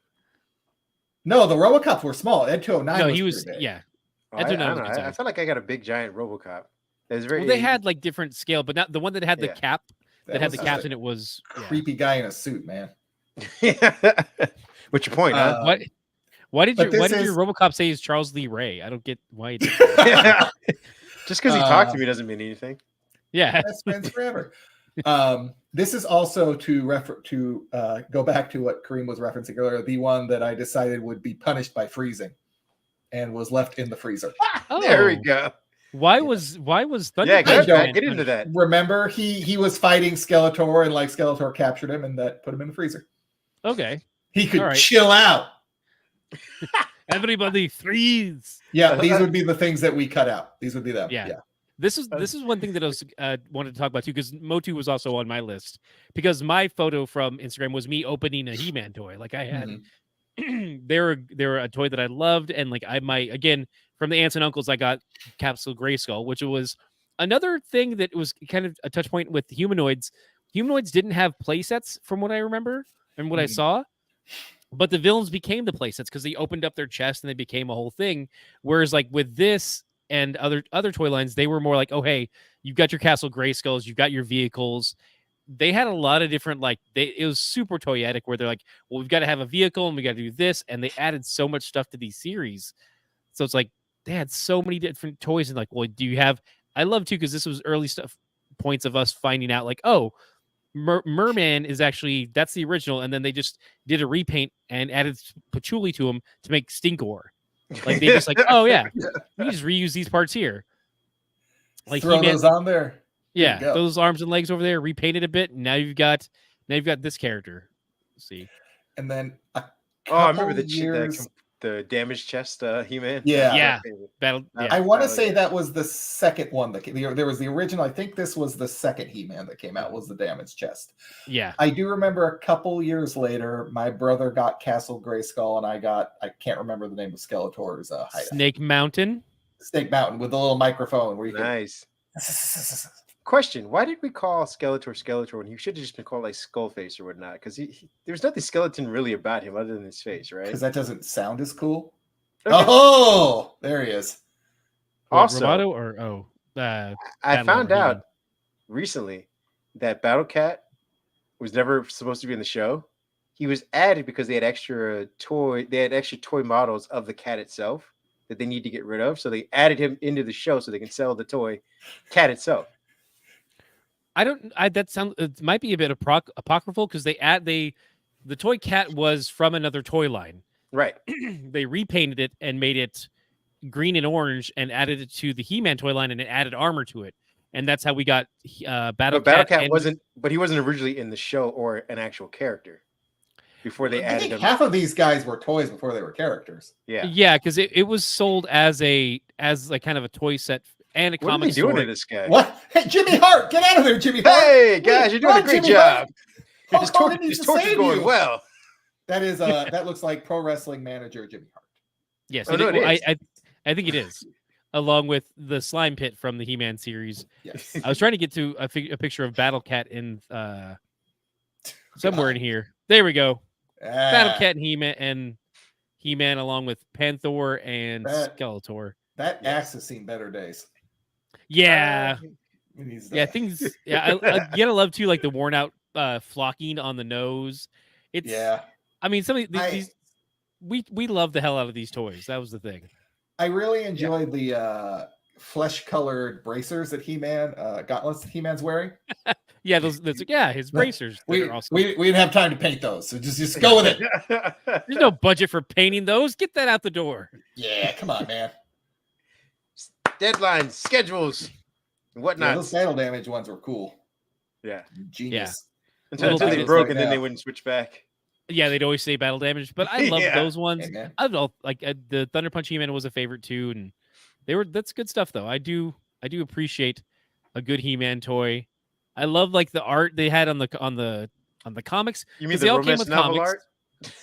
No, the RoboCops were small. Ed 209. No, he was big. Yeah. I felt like I got a big giant RoboCop. They had like different scale, but not the one that had the cap. That had the caps in it was creepy guy in a suit, man. What's your point? Huh? Why did your RoboCop say he's Charles Lee Ray? I don't get why he did that. Just because he talked to me doesn't mean anything. Yeah, best friends forever. This is also to go back to what Kareem was referencing earlier. The one that I decided would be punished by freezing, and was left in the freezer. There we go. Why was Thunder? Yeah, get into that. Remember, he was fighting Skeletor, and like Skeletor captured him, and that put him in the freezer. Okay, he could chill out. Everybody freeze. Yeah, these would be the things that we cut out. These would be them. Yeah. This is one thing that I was wanted to talk about too, because Motu was also on my list because my photo from Instagram was me opening a He-Man toy. Like I had, they were a toy that I loved, and like again from the aunts and uncles I got Capsule Grayskull, which was another thing that was kind of a touch point with humanoids. Humanoids didn't have play sets from what I remember and what I saw, but the villains became the play sets because they opened up their chest and they became a whole thing. Whereas like with this and other toy lines, they were more like, oh, hey, you've got your Castle Grayskulls, you've got your vehicles. They had a lot of different, it was super toyetic where they're like, well, we've got to have a vehicle and we got to do this. And they added so much stuff to these series. So it's like, they had so many different toys. And like, well, do you have, I love too, because this was early stuff, points of us finding out like, oh, Merman is actually, that's the original. And then they just did a repaint and added patchouli to him to make Stinkor. Like they just like, oh yeah, we can just reuse these parts here. Like throw those on there. Yeah, those arms and legs over there, repainted a bit. And now you've got this character. Let's see, and then I remember the damaged chest He-Man. Yeah. I want to say that was the second one that came. There was the original. I think this was the second He-Man that came out. Was the damaged chest. Yeah, I do remember a couple years later, my brother got Castle Grayskull, and I can't remember the name of Skeletor's Snake Mountain. Snake Mountain with the little microphone where you nice. Question: why did we call Skeletor when he should have just been called like Skullface or whatnot? Because there's nothing skeleton really about him other than his face, right? Because that doesn't sound as cool. Okay. Oh, there he is. Also, Roboto or I found out recently that Battle Cat was never supposed to be in the show. He was added because they had extra toy models of the cat itself that they need to get rid of. So they added him into the show so they can sell the toy cat itself. It might be a bit apocryphal because the toy cat was from another toy line. Right. They repainted it and made it green and orange and added it to the He-Man toy line and it added armor to it. And that's how we got Battle Cat. But he wasn't originally in the show or an actual character. before they added them. Half of these guys were toys before they were characters. Yeah, because it was sold as like kind of a toy set and a comic store. What are they doing story. to this guy? What? Hey, Jimmy Hart, get out of there, Jimmy Hart! Hey guys, you're doing a great job. His torch is going well. That is that looks like pro wrestling manager Jimmy Hart. Yes, I think it is. Along with the slime pit from the He-Man series. Yes. I was trying to get to a picture of Battle Cat in somewhere in here. There we go. Battle Cat and He-Man along with Panther and Skeletor. That axe has seen better days. Yeah. Things. Yeah, I gotta love too, like the worn out flocking on the nose. It's I mean, some of these we love the hell out of these toys. That was the thing. I really enjoyed the flesh-colored bracers that He-Man gauntlets He-Man's wearing. Yeah, those his bracers. We didn't have time to paint those, so just go with it. There's no budget for painting those. Get that out the door. Yeah, come on, man. Deadlines, schedules, and whatnot. Yeah, those battle damage ones were cool. Yeah, genius. Yeah. Until they broke, and then they wouldn't switch back. Yeah, they'd always say battle damage, but I love those ones. Hey, I love the Thunder Punch He-Man was a favorite too, and that's good stuff though. I do appreciate a good He-Man toy. I love like the art they had on the comics. You mean the romance novel art?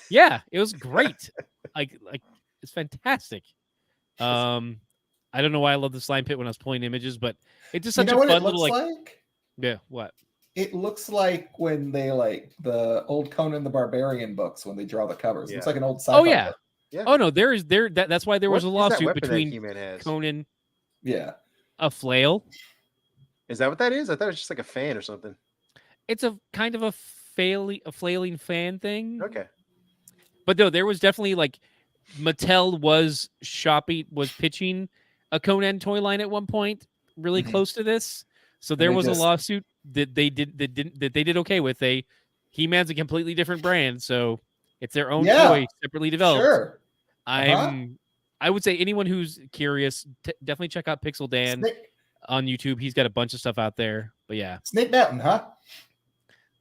Yeah, it was great. like it's fantastic. I don't know why I love the slime pit when I was pulling images, but it's just such a fun little like. Yeah, what? It looks like when they the old Conan the Barbarian books when they draw the covers. It looks like an old sci-fi. Oh yeah. Yeah. Oh no, that's why there was a lawsuit between Conan. Yeah. A flail. Is that what that is? I thought it was just like a fan or something. It's a kind of a flailing fan thing. Okay. But no, there was definitely like Mattel was pitching a Conan toy line at one point, really close to this. So there was a lawsuit that they did okay with. He-Man's a completely different brand, so it's their own toy, separately developed. Sure. I would say anyone who's curious, definitely check out Pixel Dan on YouTube. He's got a bunch of stuff out there. But yeah, Snake Mountain, huh?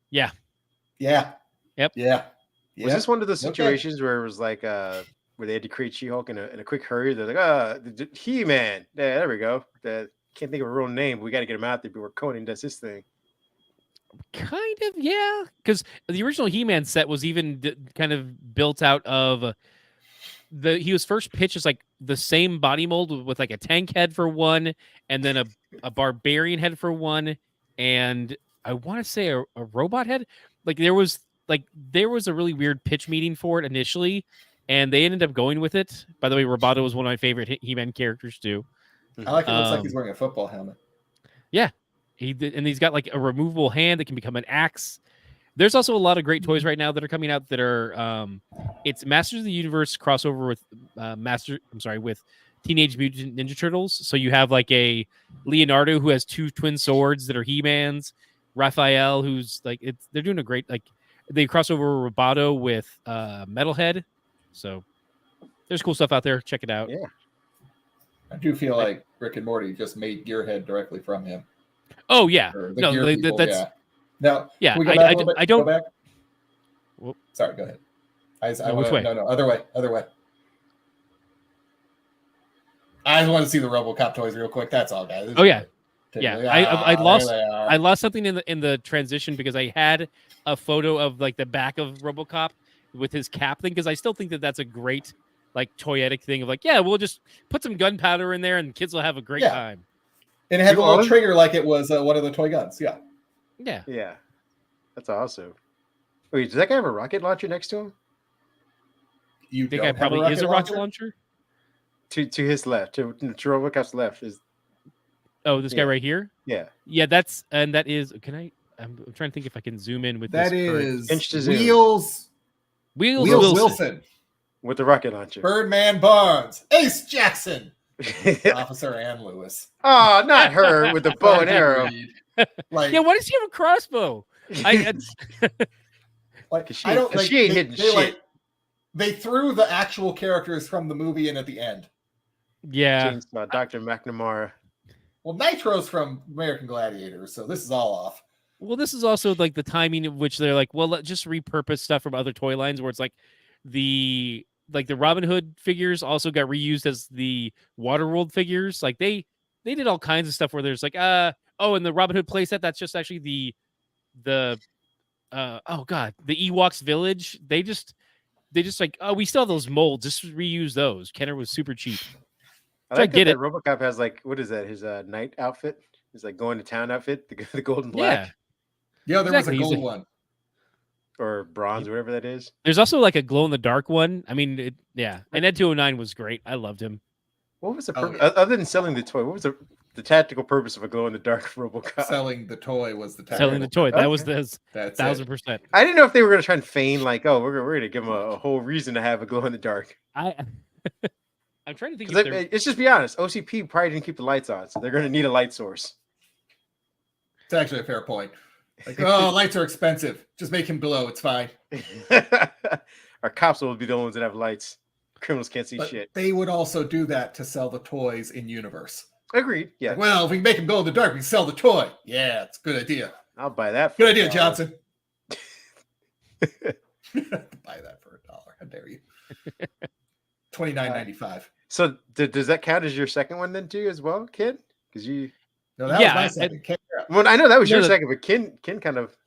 Yeah. Yep. Was this one of those situations where it was like where they had to create She-Hulk in a quick hurry? They're like, He-Man. Yeah, there we go. Can't think of a real name. But we got to get him out there before Conan does his thing. Kind of, yeah. Because the original He-Man set was even kind of built out of he was first pitched as like the same body mold with like a tank head for one, and then a barbarian head for one, and I want to say a robot head. Like there was a really weird pitch meeting for it initially, and they ended up going with it. By the way, Roboto was one of my favorite He-Man characters too. I like it. Looks like he's wearing a football helmet. Yeah, he's got like a removable hand that can become an axe. There's also a lot of great toys right now that are coming out that are it's Masters of the Universe crossover with with Teenage Mutant Ninja Turtles. So you have like a Leonardo who has two twin swords that are He-Man's, Raphael who's they're doing a great they cross over Roboto with Metalhead. So there's cool stuff out there. Check it out. Yeah. I do feel like Rick and Morty just made Gearhead directly from him. Oh yeah, no, that's now. Yeah, I don't. Go back? Whoop. Sorry, go ahead. Which way? No, other way. I just want to see the RoboCop toys real quick. That's all, guys. Oh yeah, I lost something in the transition because I had a photo of like the back of RoboCop with his cap thing because I still think that's a great like toyetic thing of like, yeah, we'll just put some gunpowder in there and kids will have a great time. And it had a little trigger like it was one of the toy guns. Yeah. Yeah. That's awesome. Wait, does that guy have a rocket launcher next to him? You think I probably is a rocket launcher? To his left, to RoboCop's left is. Oh, this guy right here? Yeah. Yeah, that is. I'm trying to think if I can zoom in with that this. That is Wheels Wilson. With the rocket launcher. Birdman Barnes. Ace Jackson. Officer Ann Lewis. Oh, not her with the bow and arrow. Yeah, why does he have a crossbow? I don't she ain't hitting shit. They threw the actual characters from the movie in at the end. Yeah. Dr. McNamara. Well, Nitro's from American Gladiators, so this is all off. Well, this is also like the timing of which they're like, well, let's just repurpose stuff from other toy lines where it's like the Robin Hood figures also got reused as the Waterworld figures. Like they did all kinds of stuff where there's like, oh, and the Robin Hood playset, that's just actually the oh god, the Ewoks village. They just like, oh, we still have those molds, just reuse those. Kenner was super cheap. I like that RoboCop has like, what is that? His night outfit. His like going to town outfit, the gold and black. Yeah, there was a gold one. Or bronze, whatever that is. There's also like a glow in the dark one. I mean, and Ed 209 was great. I loved him. What was the purpose other than selling the toy? What was the tactical purpose of a glow in the dark RoboCop? Selling the toy was the tactical. Selling the toy. That was the 1,000%. I didn't know if they were going to try and feign like, oh, we're going to give him a whole reason to have a glow in the dark. I'm trying to think. Let's just be honest. OCP probably didn't keep the lights on, so they're going to need a light source. It's actually a fair point. Like, oh, lights are expensive. Just make him glow. It's fine. Our cops will be the ones that have lights. Criminals can't see shit. They would also do that to sell the toys in universe. Agreed. Yeah. Like, well, if we can make him glow in the dark, we can sell the toy. Yeah, it's a good idea. I'll buy that. Good idea, Johnson. Buy that for $1. How dare you? $29.95. So does that count as your second one then too, as well, Kid? Because you. No, that was my second. Well, I know that was your second, but Ken kind of.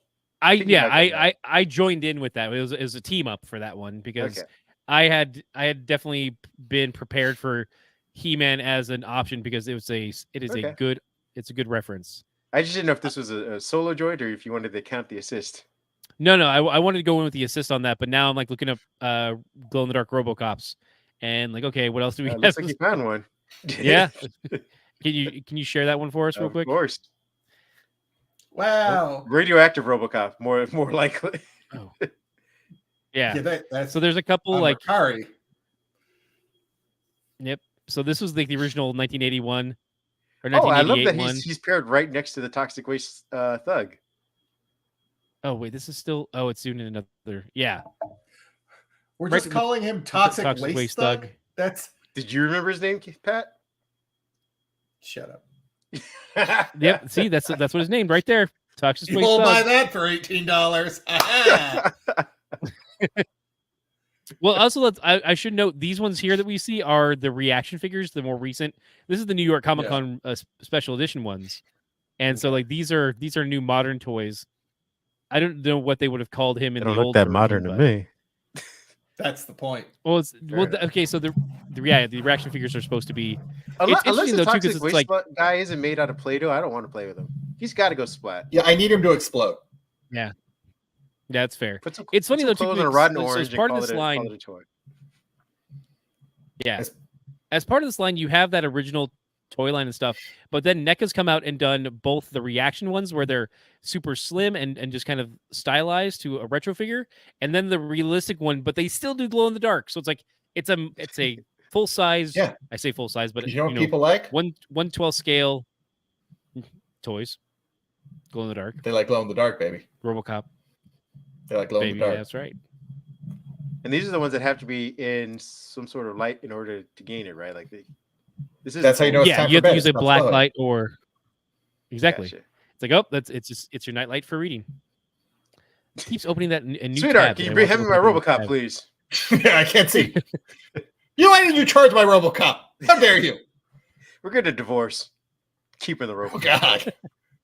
I joined in with that. It was a team up for that one because I had definitely been prepared for He-Man as an option because it's a good reference. I just didn't know if this was a solo joint or if you wanted to count the assist. No, I wanted to go in with the assist on that, but now I'm like looking up glow in the dark RoboCops and like, okay, what else do we have? Looks like you found one. Yeah. Can you share that one for us real quick? Of course. Wow. Radioactive RoboCop, more likely. Oh. Yeah. So there's a couple like Macari. Yep. So this was like the original 1981 or 1988 I love that one. He's paired right next to the Toxic Waste Thug. Oh wait, this is still. Oh, it's doing another. Yeah. We're just calling him Toxic Waste Thug. That's. Did you remember his name, Pat? Shut up. Yep. See, that's what his name right there. Toxic Waste Thug. We'll buy that for $18. Well, also, I should note these ones here that we see are the reaction figures, the more recent. This is the New York Comic Con special edition ones, and so like these are new modern toys. I don't know what they would have called him in the old. They don't look that modern to me. That's the point. Well, okay. So the reaction figures are supposed to be. Unless the Toxic Waste guy isn't made out of Play-Doh, I don't want to play with him. He's got to go splat. Yeah, I need him to explode. Yeah. That's fair. It's funny though too. A rotten orange as part of this line, as part of this line, you have that original toy line and stuff, but then NECA's come out and done both the reaction ones where they're super slim and just kind of stylized to a retro figure, and then the realistic one, but they still do glow in the dark. So it's like it's a full size. Yeah, I say full size, but you know what people like 1/12 scale toys. Glow in the dark. They like glow in the dark, baby. RoboCop. They like glow in the dark. That's right. And these are the ones that have to be in some sort of light in order to gain it, right? Like that's how you know it's time you have to use a black light or exactly. Gotcha. It's like it's your night light for reading. It keeps opening that a new Sweetheart, tab can you bring him my RoboCop, please? I can't see. Why didn't you charge my RoboCop? How dare you? We're getting a divorce. Keeping the RoboCop. Oh God,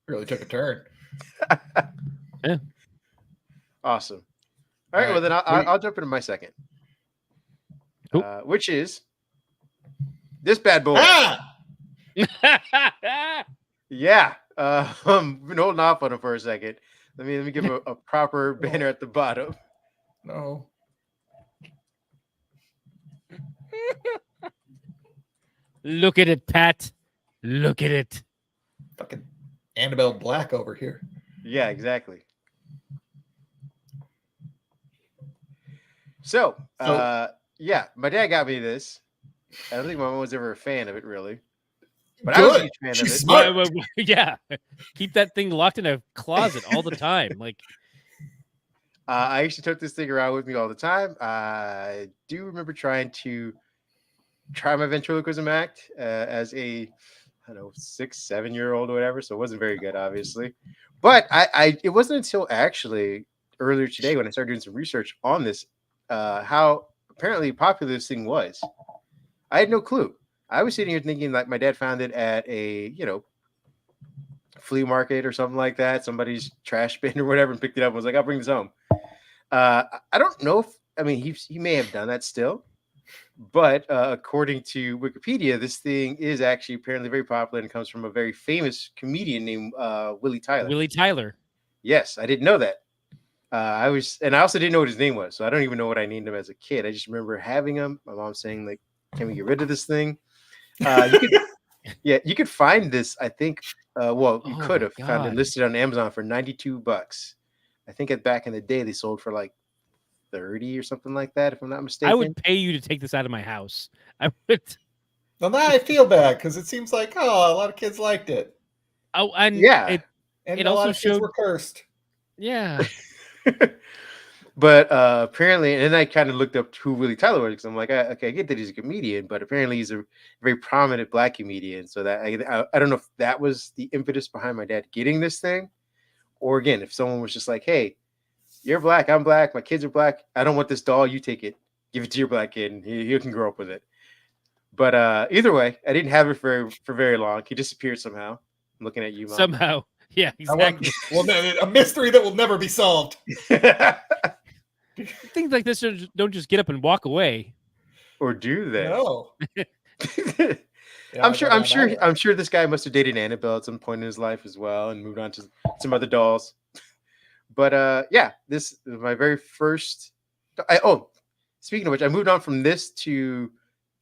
really took a turn. Yeah. Awesome. All right. Well, then I'll jump into my second, which is this bad boy. Yeah. I've been holding off on him for a second. Let me give him a proper banner at the bottom. No. Look at it, Pat. Look at it. Fucking Annabelle Black over here. Yeah, exactly. So, yeah, my dad got me this. I don't think my mom was ever a fan of it, really. But I was a huge fan of it. Smart. Yeah. Keep that thing locked in a closet all the time. Like, I actually took this thing around with me all the time. I do remember trying my ventriloquism act as a I don't know, 6, 7-year-old or whatever. So it wasn't very good, obviously. But it wasn't until actually earlier today when I started doing some research on this, how apparently popular this thing was. I had no clue. I was sitting here thinking like my dad found it at a, flea market or something like that, somebody's trash bin or whatever, and picked it up and was like, I'll bring this home. I don't know if, I mean, he may have done that still, but according to Wikipedia, this thing is actually apparently very popular and comes from a very famous comedian named Willie Tyler. Willie Tyler. Yes, I didn't know that. I also didn't know what his name was, so I don't even know what I named him as a kid. I just remember having him. My mom saying like, "Can we get rid of this thing?" You could find this. I think. You could have found it listed on Amazon for $92. I think back in the day they sold for like 30 or something like that, if I'm not mistaken. I would pay you to take this out of my house. I would. Well, now I feel bad because it seems like a lot of kids liked it. Oh, and yeah, it also showed we're cursed. Yeah. But apparently, and then I kind of looked up who Willie Tyler was because I'm like, okay, I get that he's a comedian, but apparently he's a very prominent Black comedian. So that I don't know if that was the impetus behind my dad getting this thing, or again, if someone was just like, hey, you're Black, I'm Black, my kids are Black, I don't want this doll, you take it, give it to your Black kid, and he can grow up with it. But either way, I didn't have it for very long. He disappeared somehow. I'm looking at you, Mom. Somehow. Yeah, exactly. A mystery that will never be solved. Things like this don't just get up and walk away. Or do they? No. I'm sure this guy must have dated Annabelle at some point in his life as well and moved on to some other dolls. But this is my very first. Speaking of which, I moved on from this to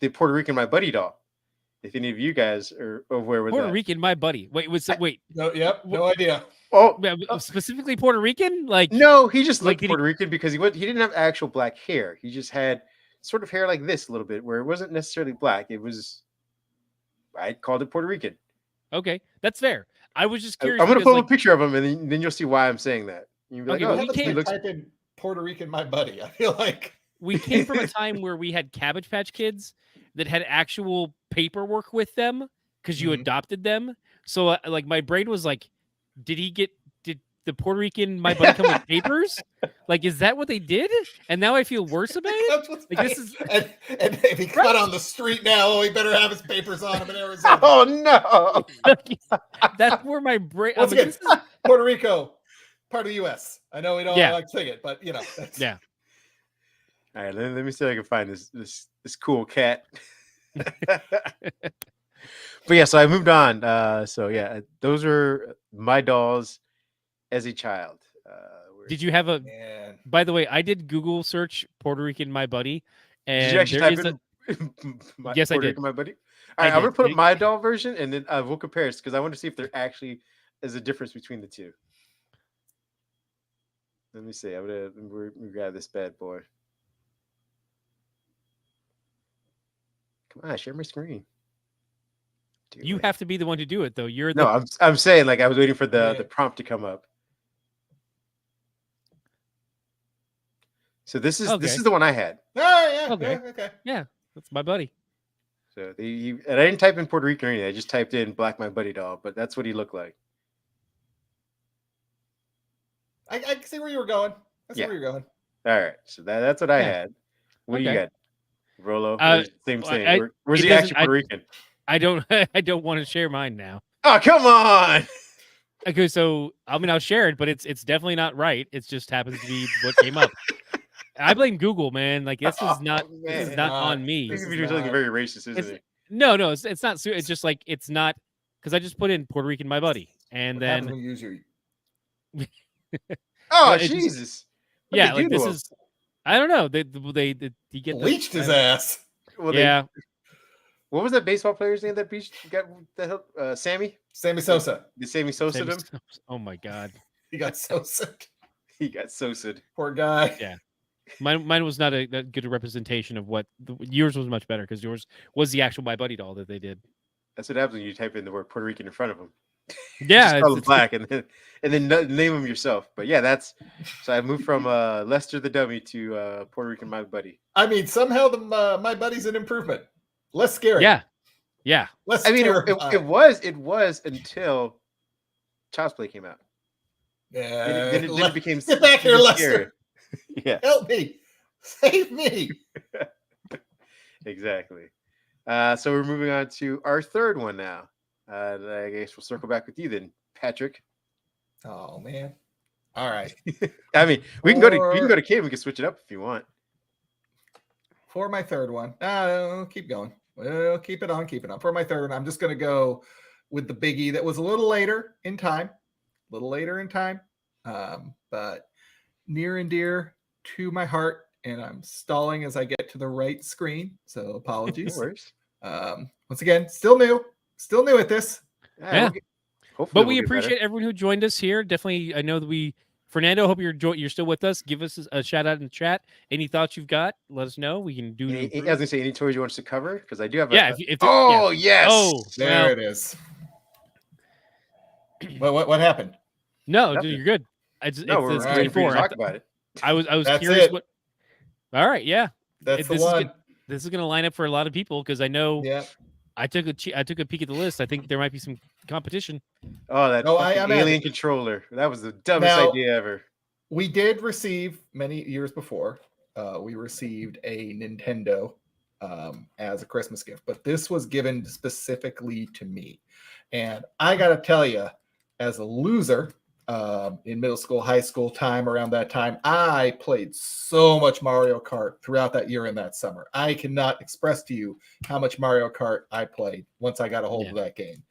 the Puerto Rican My Buddy doll. If any of you guys are aware with Puerto Rican My Buddy. Wait. No idea. Oh, specifically Puerto Rican? Like no, he just looked Puerto Rican because he didn't have actual black hair. He just had sort of hair like this a little bit, where it wasn't necessarily black. It was, I called it Puerto Rican. Okay, that's fair. I was just curious. I'm going to pull a picture of him, and then you'll see why I'm saying that. You'll be like, type in Puerto Rican My Buddy. I feel like we came from a time where we had Cabbage Patch Kids that had actual paperwork with them because you adopted them. So like my brain was like, did the Puerto Rican My Buddy come with papers? Like, is that what they did? And now I feel worse about it. Like, this is and if he cut on the street now, he better have his papers on him in Arizona. Oh no! That's where my brain. Once again, Puerto Rico, part of the U.S. I know we don't like to sing it, but you know. Yeah. All right, let me see if I can find this cool cat. But yeah, so I moved on. Those are my dolls as a child. Did you have a? Man. By the way, I did Google search Puerto Rican My Buddy, and did you actually type in yes, Puerto I did. Rican My Buddy. All right, I'm gonna put up my doll version, and then we'll compare it because I want to see if there actually is a difference between the two. Let me see. I'm gonna grab this bad boy. Come on, share my screen. You have to be the one to do it, though. You're no. I'm saying like I was waiting for the prompt to come up. So this is the one I had. Oh yeah. Okay. Yeah, that's my buddy. So and I didn't type in Puerto Rican or anything. I just typed in Black My Buddy doll, but that's what he looked like. I can see where you were going. Where you're going. All right, so that's what I had. What do you got, Rolo? Same thing. Where's he actually Puerto Rican? I don't want to share mine now. Oh, come on. Okay, so I'll share it, but it's definitely not right. It just happens to be what came up. I blame Google, man. Like this is not on me. This is looking very racist, isn't it? No, it's not. It's just like it's not because I just put in Puerto Rican My Buddy, and then use your. Oh Jesus! Yeah, like this is. I don't know. They get bleached his ass. Well, yeah. What was that baseball player's name that got the help? Sammy Sosa. Did Sammy Sosa him? Oh my God. He got Sosa. He got Sosa. Poor guy. Yeah. Mine was not a good representation of what yours was much better because yours was the actual My Buddy doll that they did. That's what happens when you type in the word Puerto Rican in front of them. Yeah, it's black and then name them yourself. But yeah, so I moved from Lester the Dummy to Puerto Rican My Buddy. I mean, somehow the My Buddy's an improvement. Less scary. Yeah. Yeah. I mean, it was until Child's Play came out. Then it became get back here, Lester. Yeah, help me, save me. Exactly. So we're moving on to our third one now. I guess we'll circle back with you then, Patrick. Oh man. All right. I mean, we can go to Kid. We can switch it up if you want. For my third one, keep going. We'll keep it on. For my third one, I'm just going to go with the biggie that was a little later in time, but near and dear to my heart. And I'm stalling as I get to the right screen, so apologies. No worries. Once again, still new at this. Yeah. But we appreciate everyone who joined us here. Definitely, I know that Fernando, hope you're still with us. Give us a shout out in the chat. Any thoughts you've got, let us know. We can do. I was gonna say any toys you want us to cover, because I do have. Yes. Yes. Oh, there it is. What happened? No, dude, you're good. We're ready for you to talk about it. I was That's curious it. what. All right, yeah, that's the one. This is going to line up for a lot of people because I know. Yeah. I took a peek at the list. I think there might be some competition. Oh, that alien controller. That was the dumbest idea ever. We did receive many years before. We received a Nintendo as a Christmas gift, but this was given specifically to me. And I got to tell you, as a loser in middle school, high school time, around that time, I played so much Mario Kart throughout that year and that summer. I cannot express to you how much Mario Kart I played once I got a hold of that game.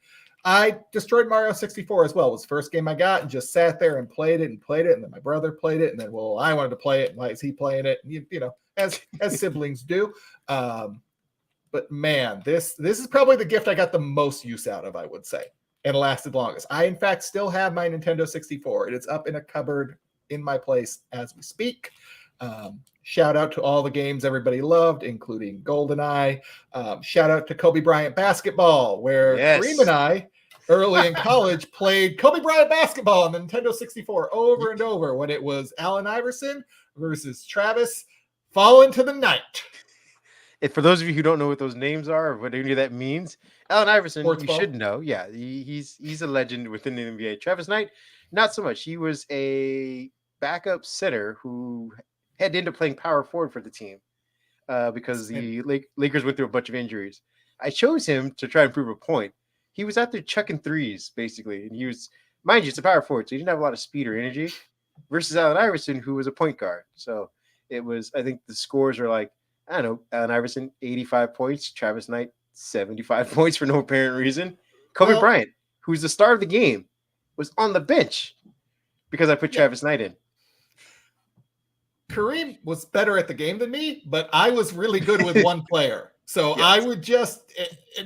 I destroyed Mario 64 as well. It was the first game I got and just sat there and played it. And then my brother played it. And then, I wanted to play it. And why is he playing it? And you know, as siblings do. But man, this is probably the gift I got the most use out of, I would say, and lasted longest. I, in fact, still have my Nintendo 64. It is up in a cupboard in my place as we speak. Shout out to all the games everybody loved, including GoldenEye. Shout out to Kobe Bryant basketball, where Kareem and I, early in college, played Kobe Bryant basketball on the Nintendo 64 over and over when it was Allen Iverson versus Travis fall into the night. And for those of you who don't know what those names are or what any of that means, Allen Iverson, should know. Yeah, he's a legend within the NBA. Travis Knight, not so much. He was a backup center who had to end up playing power forward for the team because the Lakers went through a bunch of injuries. I chose him to try and prove a point. He was out there chucking threes, basically. And he was, mind you, it's a power forward, so he didn't have a lot of speed or energy, versus Allen Iverson, who was a point guard. So it was, I think the scores are like, I don't know, Allen Iverson, 85 points, Travis Knight, 75 points for no apparent reason. Kobe Bryant, who's the star of the game, was on the bench because I put Travis Knight in. Kareem was better at the game than me, but I was really good with one player. So I would just,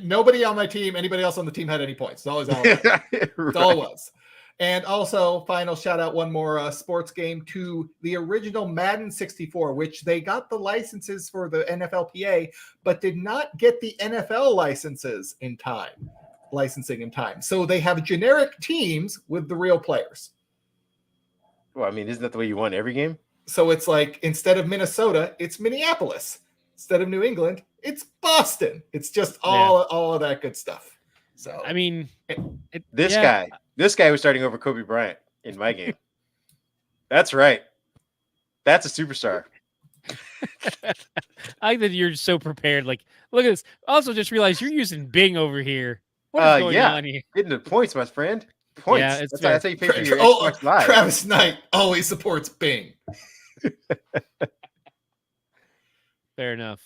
nobody on my team, anybody else on the team had any points. It's always Allen. That's all it was. And also, final shout out, one more sports game to the original Madden 64, which they got the licenses for the NFLPA, but did not get the NFL licensing in time. So they have generic teams with the real players. Well, I mean, isn't that the way you won every game? So it's like, instead of Minnesota, it's Minneapolis. Instead of New England, it's Boston. It's just all of that good stuff. So I mean, this guy was starting over Kobe Bryant in my game. That's right. That's a superstar. I think that you're so prepared. Like, look at this. Also, just realized you're using Bing over here. What is going on here? Getting the points, my friend. Points. Yeah, that's how you pay for your Xbox Live. Travis Knight always supports Bing. Fair enough.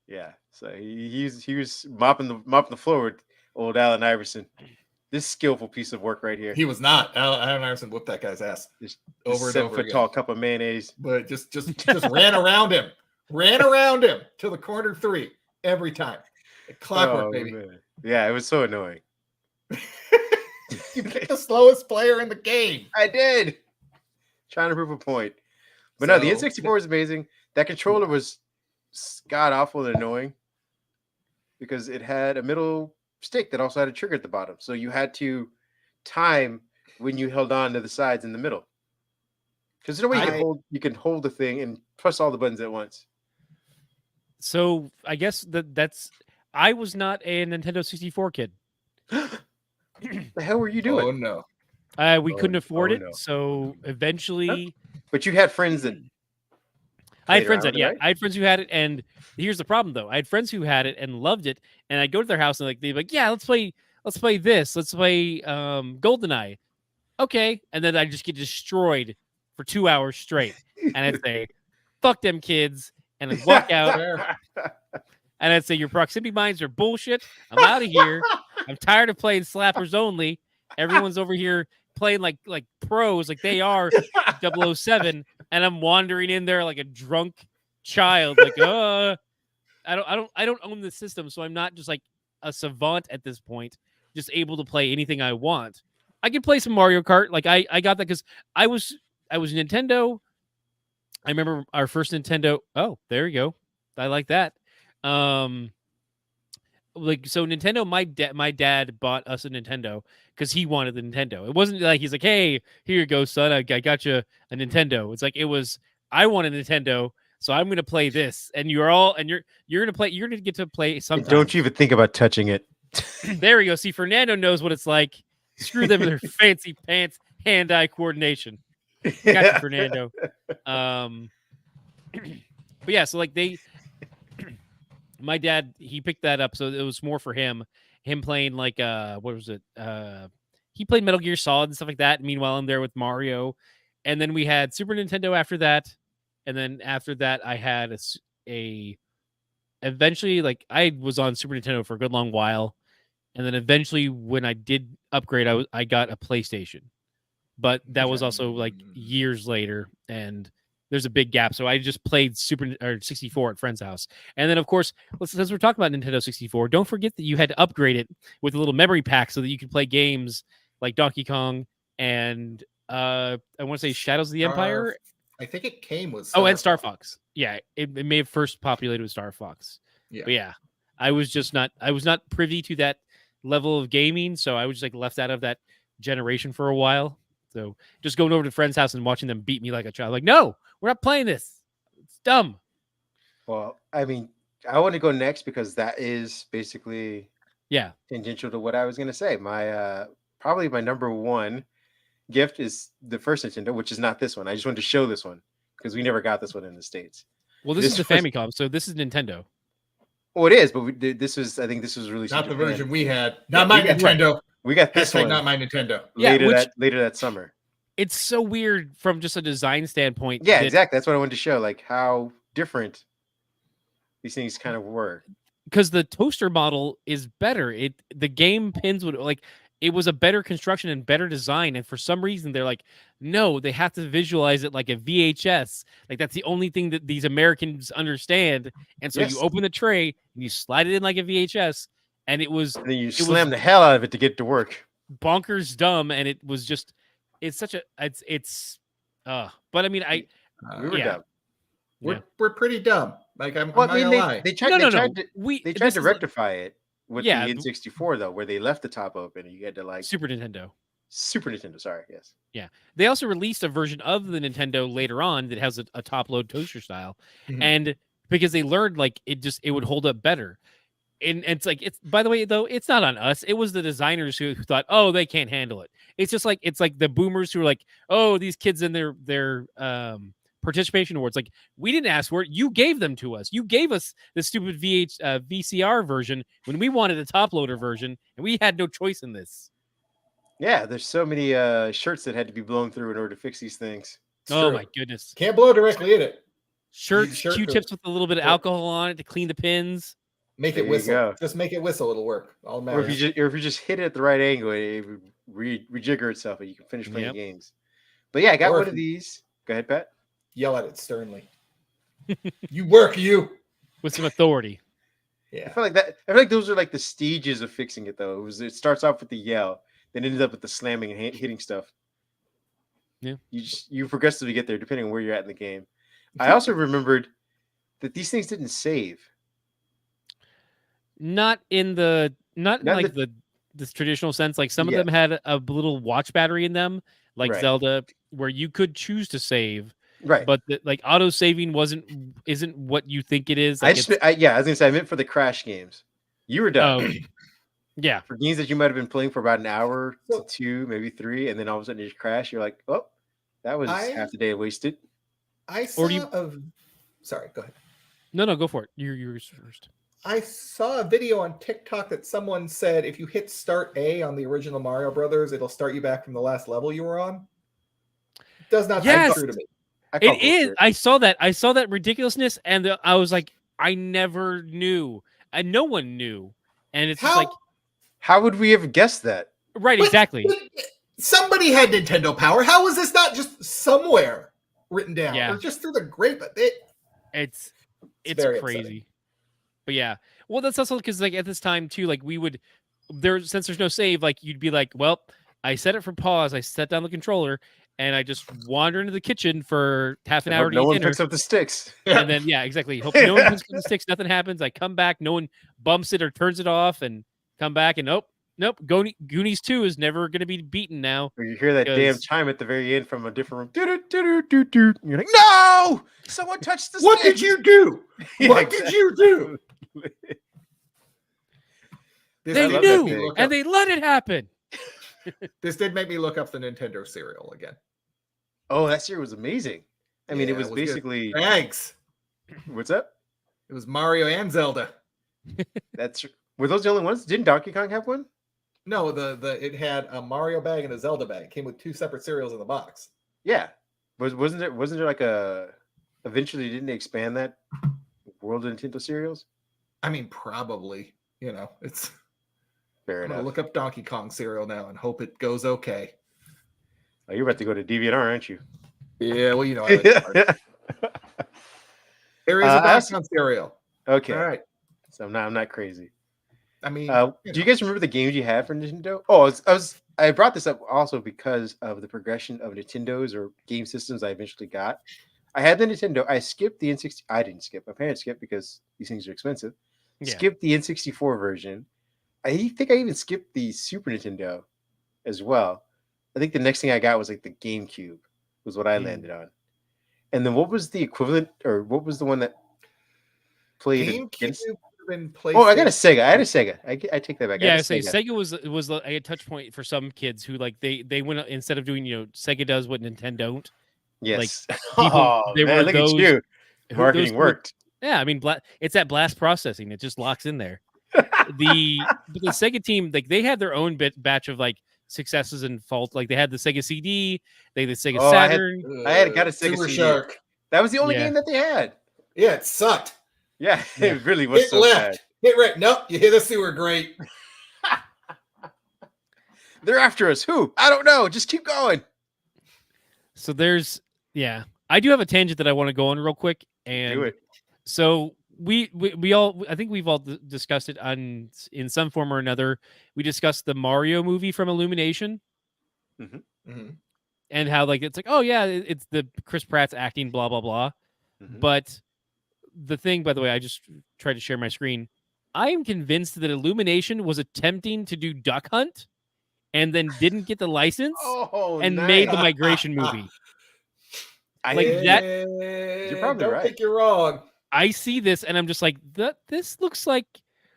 Yeah. So he was mopping the floor with old Allen Iverson. This skillful piece of work right here. He was not. Allen Iverson whooped that guy's ass over and over 7 foot tall cup of mayonnaise. But just ran around him. Ran around him to the corner three every time. Clockwork, baby. Man. Yeah, it was so annoying. You picked the slowest player in the game. I did. Trying to prove a point. But no, the N64 is amazing. That controller was god awful and annoying because it had a middle stick that also had a trigger at the bottom. So you had to time when you held on to the sides in the middle. Because there's no way you can hold the thing and press all the buttons at once. So I guess that's I was not a Nintendo 64 kid. The hell were you doing? Oh no. We couldn't afford it, no. so eventually. But you had friends that. I had friends that, right? Right? I had friends who had it, and here's the problem though. I had friends who had it and loved it, and I'd go to their house and they'd be like, "Yeah, let's play this. Let's play GoldenEye." Okay, and then I just get destroyed for 2 hours straight, and I'd say, "Fuck them kids," and I'd walk out, and I'd say, "Your proximity mines are bullshit. I'm out of here. I'm tired of playing slappers only. Everyone's over here playing like pros, like they are 007, and I'm wandering in there like a drunk child, like I don't own the system, so I'm not just like a savant at this point, just able to play anything I want. I can play some Mario Kart, like I got that because I was Nintendo. I remember our first Nintendo. Oh, there you go. I like that. Like so Nintendo, my dad bought us a Nintendo because he wanted the Nintendo. It wasn't like he's like, "Hey, here you go, son. I got you a Nintendo." It's like it was I want a Nintendo, so I'm gonna play this, and you're gonna get to play sometimes. Don't you even think about touching it. There we go. See, Fernando knows what it's like. Screw them with their fancy pants, hand-eye coordination. Got you, Fernando. But yeah, so like my dad, he picked that up, so it was more for him playing like what was it? He played Metal Gear Solid and stuff like that. Meanwhile, I'm there with Mario, and then we had Super Nintendo after that, and then after that, I had a eventually like I was on Super Nintendo for a good long while, and then eventually when I did upgrade, I got a PlayStation, but that was also like years later, and there's a big gap. So I just played 64 at friend's house. And then, of course, since we're talking about Nintendo 64, don't forget that you had to upgrade it with a little memory pack so that you could play games like Donkey Kong and I want to say Shadows of the Empire. I think it came with and Star Fox. Yeah, it may have first populated with Star Fox. Yeah. But yeah, I was not privy to that level of gaming, so I was just like left out of that generation for a while. So just going over to friend's house and watching them beat me like a child. Like, no, we're not playing this. It's dumb. Well, I mean, I want to go next because that is basically tangential to what I was going to say. My probably my number one gift is the first Nintendo, which is not this one. I just wanted to show this one because we never got this one in the States. Well, this is the Famicom, so this is Nintendo. Oh, it is, but I think this was released not in the Japan. version we had. Not my Nintendo. We got this one. Not my Nintendo. Later that summer. It's so weird from just a design standpoint. Yeah, exactly. That's what I wanted to show, like how different these things kind of were. Because the toaster model is better. The game pins would like it was a better construction and better design, and for some reason they're like, no, they have to visualize it like a VHS. Like that's the only thing that these Americans understand. And so you open the tray and you slide it in like a VHS. And it was. And then you slam the hell out of it to get to work. Bonkers dumb, and it was just. It's such a. But I mean, we were dumb. We're pretty dumb. Like I'm not gonna lie. They tried to rectify it with the N64 though, where they left the top open and you had to like Super Nintendo. Sorry, yes. Yeah, they also released a version of the Nintendo later on that has a top load toaster style, and because they learned like it would hold up better. And it's like by the way though, it's not on us. It was the designers who thought, oh, they can't handle it. It's just like the boomers who are like, oh, these kids in their participation awards. Like, we didn't ask for it. You gave them to us. You gave us the stupid VCR version when we wanted a top loader version, and we had no choice in this. Yeah, there's so many shirts that had to be blown through in order to fix these things. My goodness! Can't blow directly in it. Shirts, Q-tips with a little bit of alcohol on it to clean the pins. Make it whistle. Just make it whistle. It'll work. All or if you just hit it at the right angle, it would rejigger itself, and you can finish playing games. But yeah, I got one of these. Go ahead, Pat. Yell at it sternly. You work, you with some authority. Yeah, I feel like those are like the stages of fixing it, though. It starts off with the yell, then ended up with the slamming and hitting stuff. Yeah, you progressively get there depending on where you're at in the game. I also remembered that these things didn't save. Not in the traditional sense. Like some of them had a little watch battery in them, like Zelda, where you could choose to save. Right. But like auto saving isn't what you think it is. Like I was gonna say I meant for the crash games. You were done. Yeah. For games that you might have been playing for about an hour to 2, maybe 3, and then all of a sudden you just crash. You're like, oh, that was half the day wasted. Sorry, go ahead. No, go for it. You're first. I saw a video on TikTok that someone said if you hit Start A on the original Mario Brothers, it'll start you back from the last level you were on. It does not seem true to me. It is. I saw that ridiculousness, and I was like, I never knew, and no one knew, and it's just like, how would we have guessed that? Right, exactly. Somebody had Nintendo Power. How was this not just somewhere written down, Yeah. or just through the grape? It's crazy. Upsetting. But yeah, well, that's also because like at this time too, like we would since there's no save, like you'd be like, well, I set it for pause, I set down the controller, and I just wander into the kitchen for half an hour to eat dinner. No one picks up the sticks. And then exactly. Hope no one picks up the sticks, nothing happens. I come back, no one bumps it or turns it off, and come back and nope. Goonies 2 is never gonna be beaten now. Or you hear that damn chime at the very end from a different room. You're like, no! Someone touched the stick! What did you do? What did you do? They knew, and they let it happen. This did make me look up the Nintendo cereal again. Oh, that cereal was amazing. I mean, it was basically eggs. What's up? It was Mario and Zelda. Were those the only ones? Didn't Donkey Kong have one? No, it had a Mario bag and a Zelda bag. It came with 2 separate cereals in the box. Yeah, wasn't there like eventually didn't they expand that World of Nintendo cereals? I mean, probably. It's fair enough. I'm gonna look up Donkey Kong cereal now and hope it goes okay. Oh, you're about to go to DeviantArt, aren't you? Yeah, well, I like there is a Donkey Kong cereal. Okay, all right. So I'm not crazy. I mean, do you guys remember the games you had for Nintendo? Oh, I brought this up also because of the progression of Nintendos or game systems I eventually got. I had the Nintendo. I skipped the N60. I didn't skip. My parents skipped because these things are expensive. Yeah. Skipped the N64 version. I think I even skipped the Super Nintendo as well. I think the next thing I got was like the GameCube was what I landed on. And then what was the equivalent, or what was the one that played against? Oh, I got a Sega. I had a Sega. I take that back. Yeah, I say Sega was a touch point for some kids who like they went instead of doing Sega does what Nintendo don't. Yes. Like people, look at you. Marketing worked. Yeah, I mean, it's that blast processing. It just locks in there. the Sega team, like they had their own batch of like successes and faults. Like they had the Sega CD, they had the Sega Saturn. I had got a Sega Super CD. Shark. That was the only game that they had. Yeah, it sucked. Yeah, it really was so bad. Hit right. Nope, you hit us. Sewer great. They're after us. Who? I don't know. Just keep going. So I do have a tangent that I want to go on real quick. And do it. So we all, I think we've all discussed it in some form or another. We discussed the Mario movie from Illumination. Mm-hmm. Mm-hmm. And how like it's like, oh yeah, it's the Chris Pratt's acting, blah blah blah. Mm-hmm. But the thing, by the way, I just tried to share my screen. I am convinced that Illumination was attempting to do Duck Hunt and then didn't get the license and made the migration movie. You're probably right. Think you're wrong. I see this and I'm just like, this looks like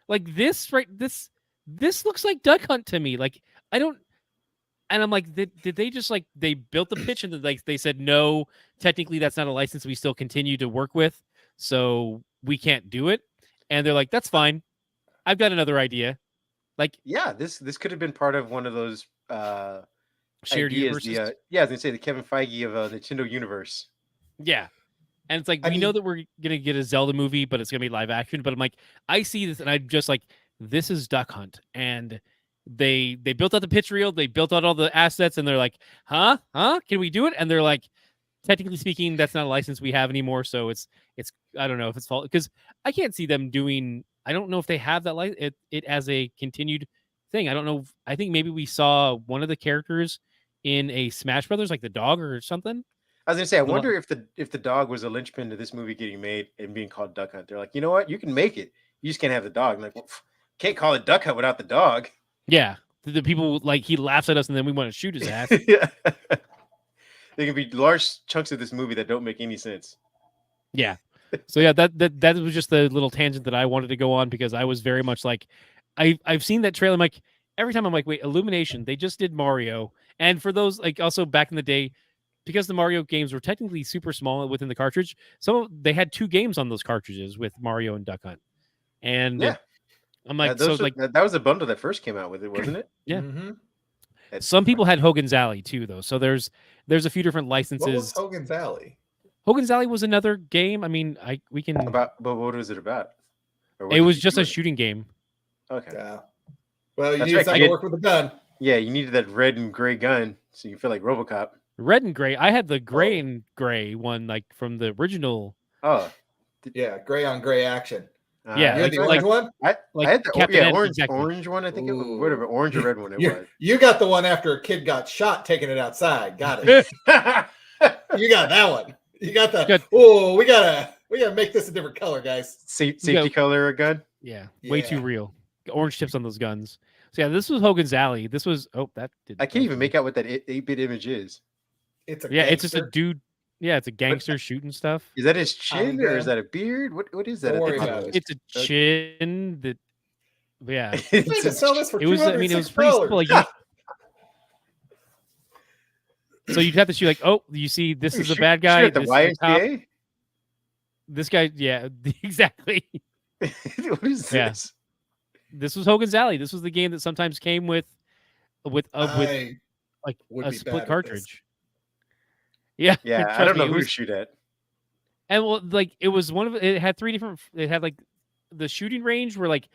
this, right? This looks like Duck Hunt to me. Like, I don't. And I'm like, did they just like they built the pitch and like they said no, technically that's not a license we still continue to work with, so we can't do it. And they're like, that's fine. I've got another idea. Like, yeah, this could have been part of one of those shared ideas. universes. I was gonna say the Kevin Feige of Nintendo universe. Yeah, and it's like we know that we're gonna get a Zelda movie, but it's gonna be live action. But I'm like, I see this, and I'm just like, this is Duck Hunt, and they built out the pitch reel, they built out all the assets, and they're like, huh, can we do it? And they're like, technically speaking, that's not a license we have anymore, so it's I don't know if it's fault because I can't see them doing. I don't know if they have that it as a continued thing. I don't know. I think maybe we saw one of the characters in a Smash Brothers, like the dog or something. I was gonna say, I wonder if the dog was a linchpin to this movie getting made and being called Duck Hunt. They're like, you know what, you can make it, you just can't have the dog. I'm like, well, can't call it Duck Hunt without the dog. Yeah, the people like he laughs at us and then we want to shoot his ass. Yeah, there can be large chunks of this movie that don't make any sense. Yeah. So yeah, that was just the little tangent that I wanted to go on because I was very much like, I've seen that trailer. I'm like, every time I'm like, wait, Illumination, they just did Mario. And for those, like, also back in the day, because the Mario games were technically super small within the cartridge, they had 2 games on those cartridges with Mario and Duck Hunt. And yeah, I'm like, so like that was a bundle that first came out with it, wasn't it? yeah. Mm-hmm. Some people had Hogan's Alley too, though. So there's a few different licenses. What was Hogan's Alley? Hogan's Alley was another game. I mean, we can. But what was it about? It was just a shooting game. Okay. Yeah. Well, you That's need right, something to work with a gun. Yeah, you needed that red and gray gun, so you feel like RoboCop. Red and gray. I had the gray and gray one, like from the original. Oh, yeah, gray on gray action. Yeah, you had the orange one. I had the orange one. I think it was whatever, orange or red one. You got the one after a kid got shot taking it outside. Got it. You got that one. You got the. Oh, we gotta make this a different color, guys. Safety color a gun. Yeah, way too real. Orange tips on those guns. So yeah, this was Hogan's Alley. This was that did. I can't even make out what that 8-bit image is. It's a it's just a dude. Yeah, it's a gangster shooting stuff. Is that his chin or is that a beard? What is that? Don't worry about it. It's a chin that. Yeah, sell this for it was. I mean, it was pretty simple. Like so you'd have to shoot like, oh, you see, this is a bad guy. The YMCA. This guy, yeah, exactly. What is this? This was Hogan's Alley. This was the game that sometimes came with like a split cartridge. Yeah, I don't know who to shoot at. And well, like it was it had 3 different. It had like the shooting range where like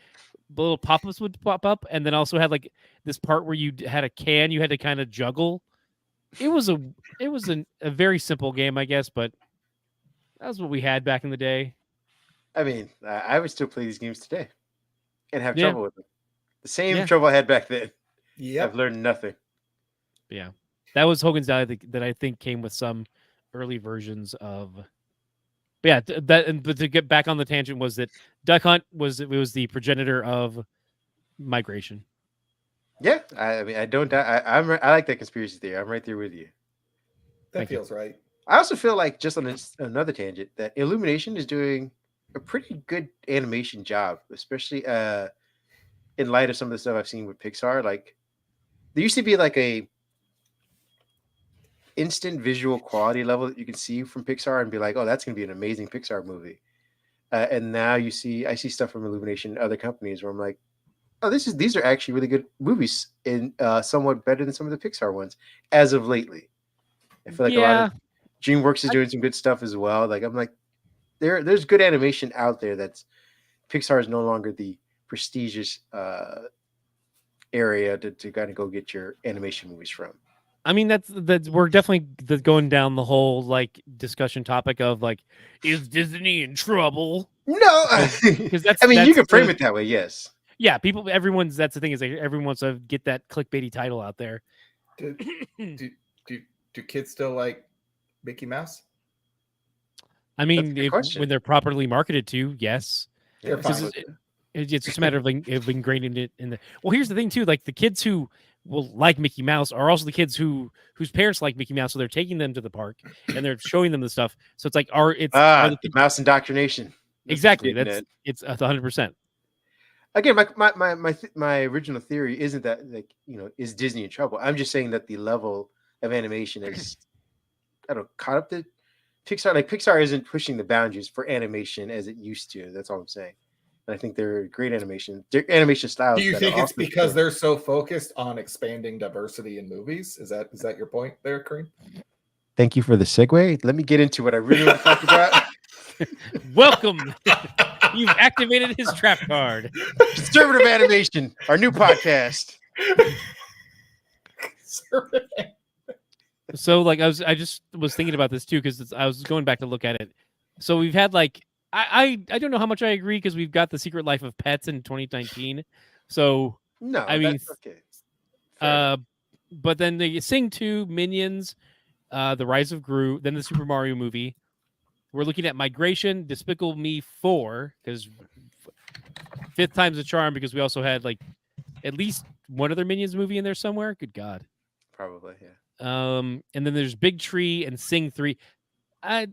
the little pop-ups would pop up, and then also had like this part where you had a can you had to kind of juggle. It was a very simple game, I guess, but that was what we had back in the day. I mean, I would still play these games today and have trouble with them. The same trouble I had back then. Yeah, I've learned nothing. Yeah, that was Hogan's Alley that I think came with some early versions of. But yeah, but to get back on the tangent was that Duck Hunt was the progenitor of migration. Yeah, I mean, I don't. I like that conspiracy theory. I'm right there with you. That feels right. I also feel like, just on another tangent, that Illumination is doing a pretty good animation job, especially in light of some of the stuff I've seen with Pixar. Like, there used to be like a instant visual quality level that you can see from Pixar and be like, oh, that's going to be an amazing Pixar movie. And now I see stuff from Illumination and other companies where I'm like, oh, these are actually really good movies and somewhat better than some of the Pixar ones as of lately. I feel like a lot of DreamWorks is doing some good stuff as well. Like, I'm like, there's good animation out there. That's Pixar is no longer the prestigious area to kind of go get your animation movies from. I mean, that's we're definitely going down the whole like discussion topic of like, is Disney in trouble? No, because you can frame it that way. Yes. Yeah, that's the thing, is like everyone wants to get that clickbaity title out there. Do kids still like Mickey Mouse? I mean, when they're properly marketed to, yes. It's just a matter of ingraining it in the. Well, here's the thing too: like the kids who will like Mickey Mouse are also the kids whose parents like Mickey Mouse, so they're taking them to the park and they're showing them the stuff. So it's like the mouse indoctrination. Exactly. It's 100%. Again, my original theory isn't that, like, is Disney in trouble? I'm just saying that the level of animation is, caught up to Pixar. Like, Pixar isn't pushing the boundaries for animation as it used to. That's all I'm saying. And I think they're great animation. Their animation styles. Do you think it's because they're so focused on expanding diversity in movies? Is that your point there, Kareem? Thank you for the segue. Let me get into what I really want to talk about. Welcome. You've activated his trap card. Conservative Animation, our new podcast. So, like, I just was thinking about this too, because I was going back to look at it. So we've had like I don't know how much I agree, because we've got The Secret Life of Pets in 2019. So no, I mean, okay. But then the Sing 2, Minions, The Rise of Gru, then the Super Mario movie. We're looking at Migration, Despicable Me 4, because 5th time's a charm, because we also had like at least one other Minions movie in there somewhere. Good God. Probably, yeah. And then there's Big Tree and Sing 3. I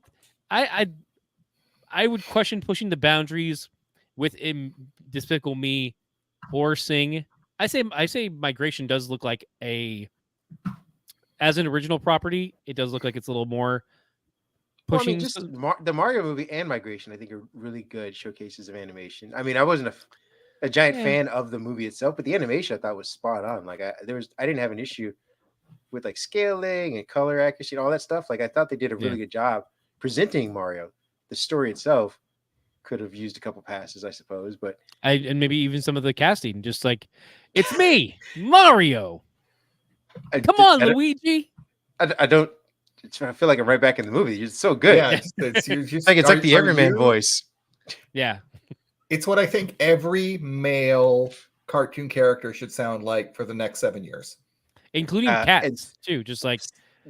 would question pushing the boundaries with Despicable Me forcing. I say Migration does look like as an original property, it does look like it's a little more pushing. Well, I mean, the Mario movie and Migration, I think, are really good showcases of animation. I mean, I wasn't a giant fan of the movie itself, but the animation I thought was spot on. Like I didn't have an issue with like scaling and color accuracy and all that stuff. Like I thought they did a really good job presenting Mario. The story itself could have used a couple passes, I suppose, but and maybe even some of the casting, just like, it's me, Mario. Come on, Luigi. I don't. I feel like I'm right back in the movie. It's so good. Yeah, it's like the Everyman voice. Yeah, it's what I think every male cartoon character should sound like for the next 7 years, including cats too. Just like,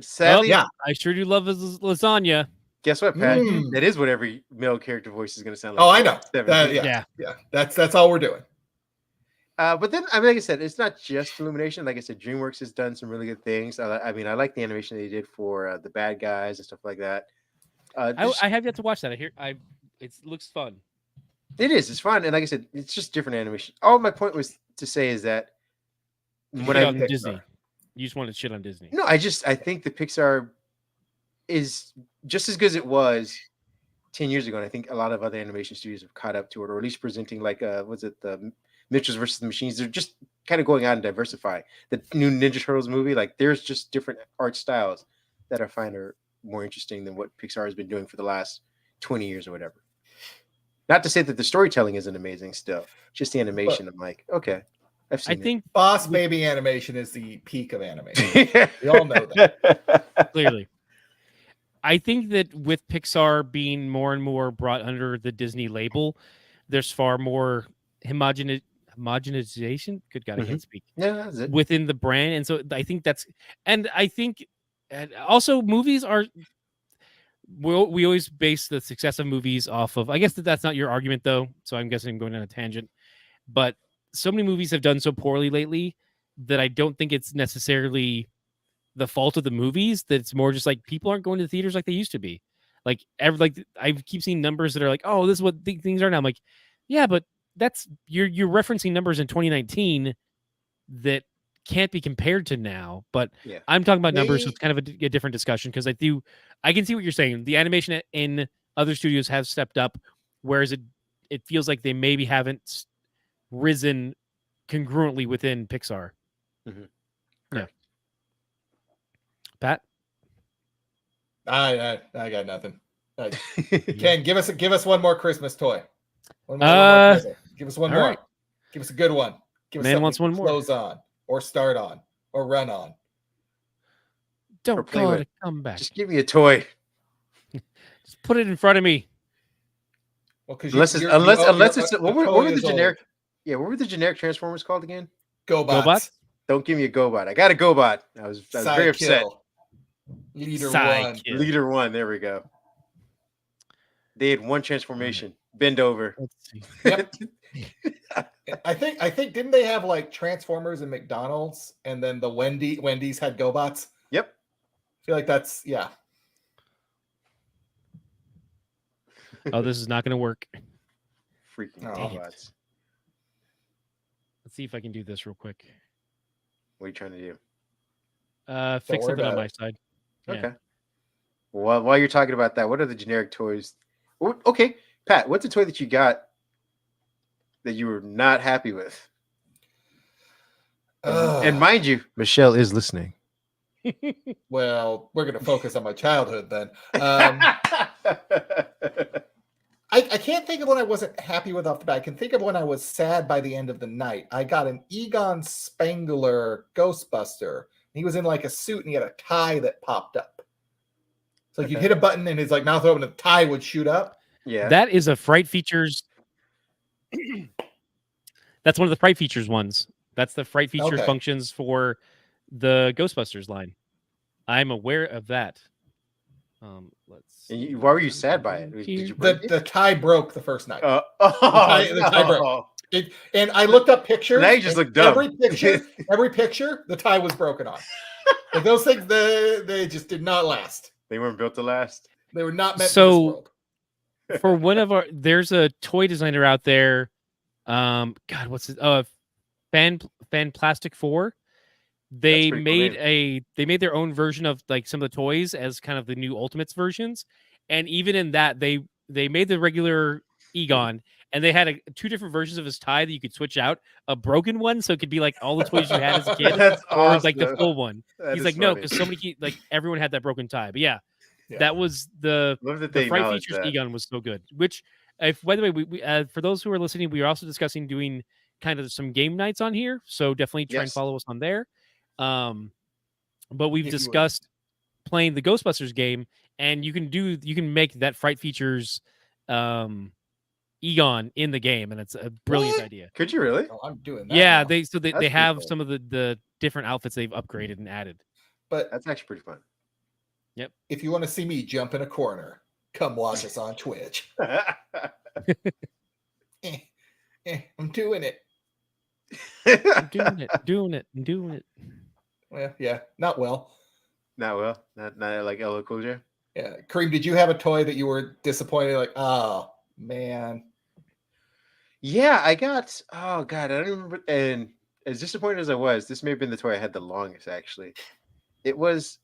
sadly, I sure do love lasagna. Guess what, Pat? That is what every male character voice is going to sound like. Oh, I know. Yeah. That's all we're doing. But then, I mean, like I said, it's not just Illumination. Like I said, DreamWorks has done some really good things. I mean, I like the animation they did for the bad guys and stuff like that. I have yet to watch that. It looks fun. It is. It's fun, and like I said, it's just different animation. All my point was to say is that when I Disney, you just want to shit on Disney. No, I think the Pixar is just as good as it was 10 years ago, and I think a lot of other animation studios have caught up to it, or at least presenting like the Mitchells versus the Machines. They're just kind of going out and diversify. The new Ninja Turtles movie, like there's just different art styles that I find are more interesting than what Pixar has been doing for the last 20 years or whatever. Not to say that the storytelling isn't amazing still, just the animation. I'm like, okay, I think Boss Baby animation is the peak of animation. We all know that. Clearly. I think that with Pixar being more and more brought under the Disney label, there's far more homogenization. Good God, I can't speak. Yeah, that's it. Within the brand. And so I think also movies are, we always base the success of movies off of, I guess that's not your argument though, so I'm guessing I'm going on a tangent, but so many movies have done so poorly lately that I don't think it's necessarily the fault of the movies, that it's more just like people aren't going to the theaters like they used to be. Like I keep seeing numbers that are like, oh, this is what things are now. I'm like, yeah, but that's you're referencing numbers in 2019 that can't be compared to now. But I'm talking about numbers, so it's kind of a different discussion, because I can see what you're saying. The animation in other studios has stepped up, whereas it feels like they maybe haven't risen congruently within Pixar. Mm-hmm. Yeah. Pat? I got nothing. Ken, give us one more Christmas toy. One more present. Give us one more. Right. Give us a good one. Give us Man wants one more. Close on, or start on, or run on. Don't call it a comeback. Just give me a toy. Just put it in front of me. Well, because unless it's what were the generic? Old. Yeah, what were the generic Transformers called again? GoBots. Don't give me a GoBot. I got a GoBot. I was very upset. Leader one. There we go. They had one transformation. Bend over. Let's see. Yep. I think didn't they have like Transformers and McDonald's, and then the Wendy's had GoBots? Yep. I feel like that's Oh, this is not going to work. Freaking GoBots. Let's see if I can do this real quick. What are you trying to do? Fix something on my side. Okay. Yeah. Well, while you're talking about that, what are the generic toys? Okay, Pat, what's a toy that you got that you were not happy with? And mind you, Michelle is listening. Well, we're going to focus on my childhood then. I can't think of when I wasn't happy with off the bat. I can think of when I was sad by the end of the night. I got an Egon Spengler Ghostbuster. He was in like a suit and he had a tie that popped up. So like you'd hit a button and his like mouth open and the tie would shoot up. Yeah. That is a Fright Features. That's one of the Fright Features ones. That's the Fright Features functions for the Ghostbusters line. I'm aware of that. Let's see. Why were you sad by it? Did you the tie broke the first night. The tie broke. And I looked up pictures. Now you just look dumb. Every picture, the tie was broken off. Like those things, they just did not last. They weren't built to last. They were not meant for this world. For one of there's a toy designer out there. God, what's it? Fan Plastic 4. They made their own version of like some of the toys as kind of the new Ultimates versions, and even in that they made the regular Egon, and they had two different versions of his tie that you could switch out. A broken one, so it could be like all the toys you had as a kid, That's or awesome. like the full one. That He's is like, no, funny. because so many like everyone had that broken tie. But yeah. That was the Fright Features Egon was so good. Which, if by the way, we for those who are listening, we are also discussing doing kind of some game nights on here. So definitely try and follow us on there. But we've discussed playing the Ghostbusters game, and you can make that Fright Features Egon in the game, and it's a brilliant idea. Could you really? Oh, I'm doing that. Yeah, now. they have some of the different outfits they've upgraded and added. But that's actually pretty fun. Yep. If you want to see me jump in a corner, come watch us on Twitch. I'm doing it. I'm doing it. Well, yeah, not well. Not well. Not like LL Cool J. Yeah, Kareem, did you have a toy that you were disappointed? Like, oh man. Yeah, I got. Oh god, I don't remember. And as disappointed as I was, this may have been the toy I had the longest. Actually, it was.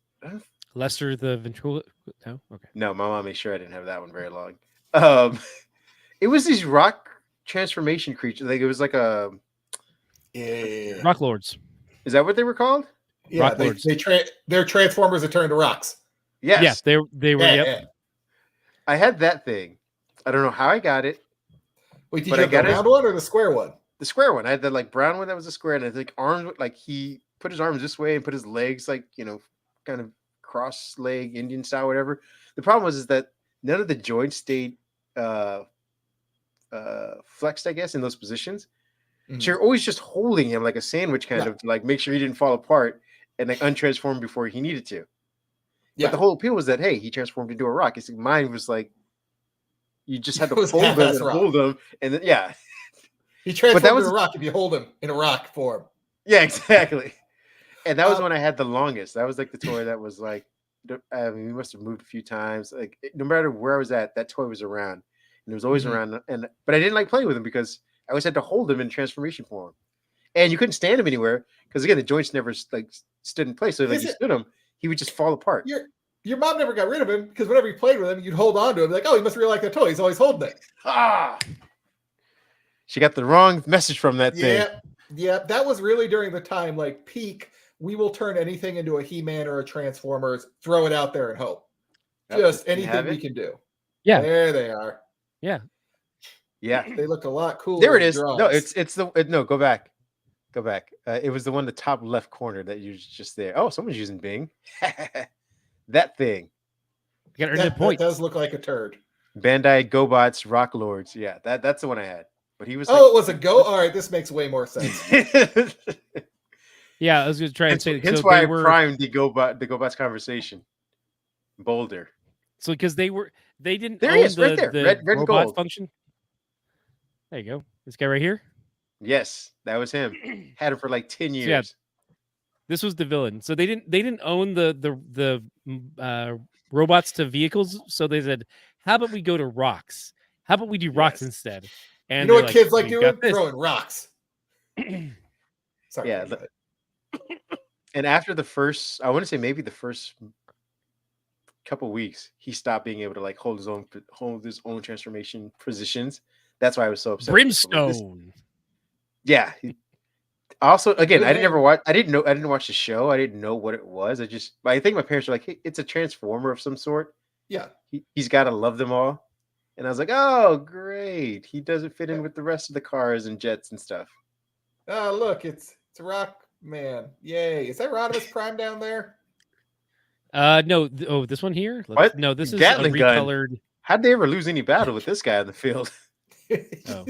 Lester the ventrilo. No, okay. No, my mom made sure I didn't have that one very long. It was these rock transformation creatures. Like it was like a rock lords. Is that what they were called? Yeah, rock lords. They're transformers that turn to rocks. Yes. Yeah, they were. Yep. Yeah. I had that thing. I don't know how I got it. Wait, did you have the round one or the square one? The square one. I had the like brown one that was a square, and I think arms like he put his arms this way and put his legs like kind of cross leg Indian style, whatever. The problem was that none of the joints stayed flexed, I guess, in those positions. Mm-hmm. So you're always just holding him like a sandwich, kind of to like make sure he didn't fall apart and like untransform before he needed to. Yeah. But the whole appeal was that hey, he transformed into a rock. It's like mine was like you just had to hold him and hold him, and then he transformed into a rock if you hold him in a rock form. Yeah, exactly. And that was when I had the longest. That was like the toy that was like, I mean, we must have moved a few times. Like no matter where I was at, that toy was around, and it was always around. But I didn't like playing with him because I always had to hold him in transformation form, and you couldn't stand him anywhere because again the joints never like stood in place. So like you stood him, he would just fall apart. Your mom never got rid of him because whenever you played with him, you'd hold on to him like, oh, he must really like that toy. He's always holding it. She got the wrong message from that thing. Yeah, that was really during the time like peak. We will turn anything into a He-Man or a Transformers, throw it out there and hope. Just anything we can do. Yeah. There they are. Yeah. They look a lot cooler. There it is. No, no, go back. Go back. It was the one in the top left corner that you just there. Oh, someone's using Bing. That thing. You got to earn the point. That does look like a turd. Bandai GoBots Rock Lords. Yeah, that's the one I had. But he was it was a go. All right, this makes way more sense. Yeah, I was going to try and say. Hence why I primed the GoBots conversation. Boulder. So because they didn't. There he is, right there. Red and gold function. There you go. This guy right here. Yes, that was him. Had him for like 10 years. Yeah, this was the villain. So they didn't own the robots to vehicles. So they said, "How about we go to rocks? How about we do rocks instead?" And you know what kids like doing? Throwing rocks. Sorry. Yeah. And after the first, I want to say maybe the first couple weeks, he stopped being able to like hold his own transformation positions. That's why I was so upset. Brimstone. Yeah. Also, again, I didn't watch the show. I didn't know what it was. I think my parents were like, hey, it's a transformer of some sort. Yeah. He's got to love them all. And I was like, oh, great. He doesn't fit in with the rest of the cars and jets and stuff. Oh, look, it's Rock Man. Yay. Is that Rodimus Prime down there? No. Oh, this one here? What? No, this is Gatling a recolored. Gun. How'd they ever lose any battle with this guy on the field? Oh.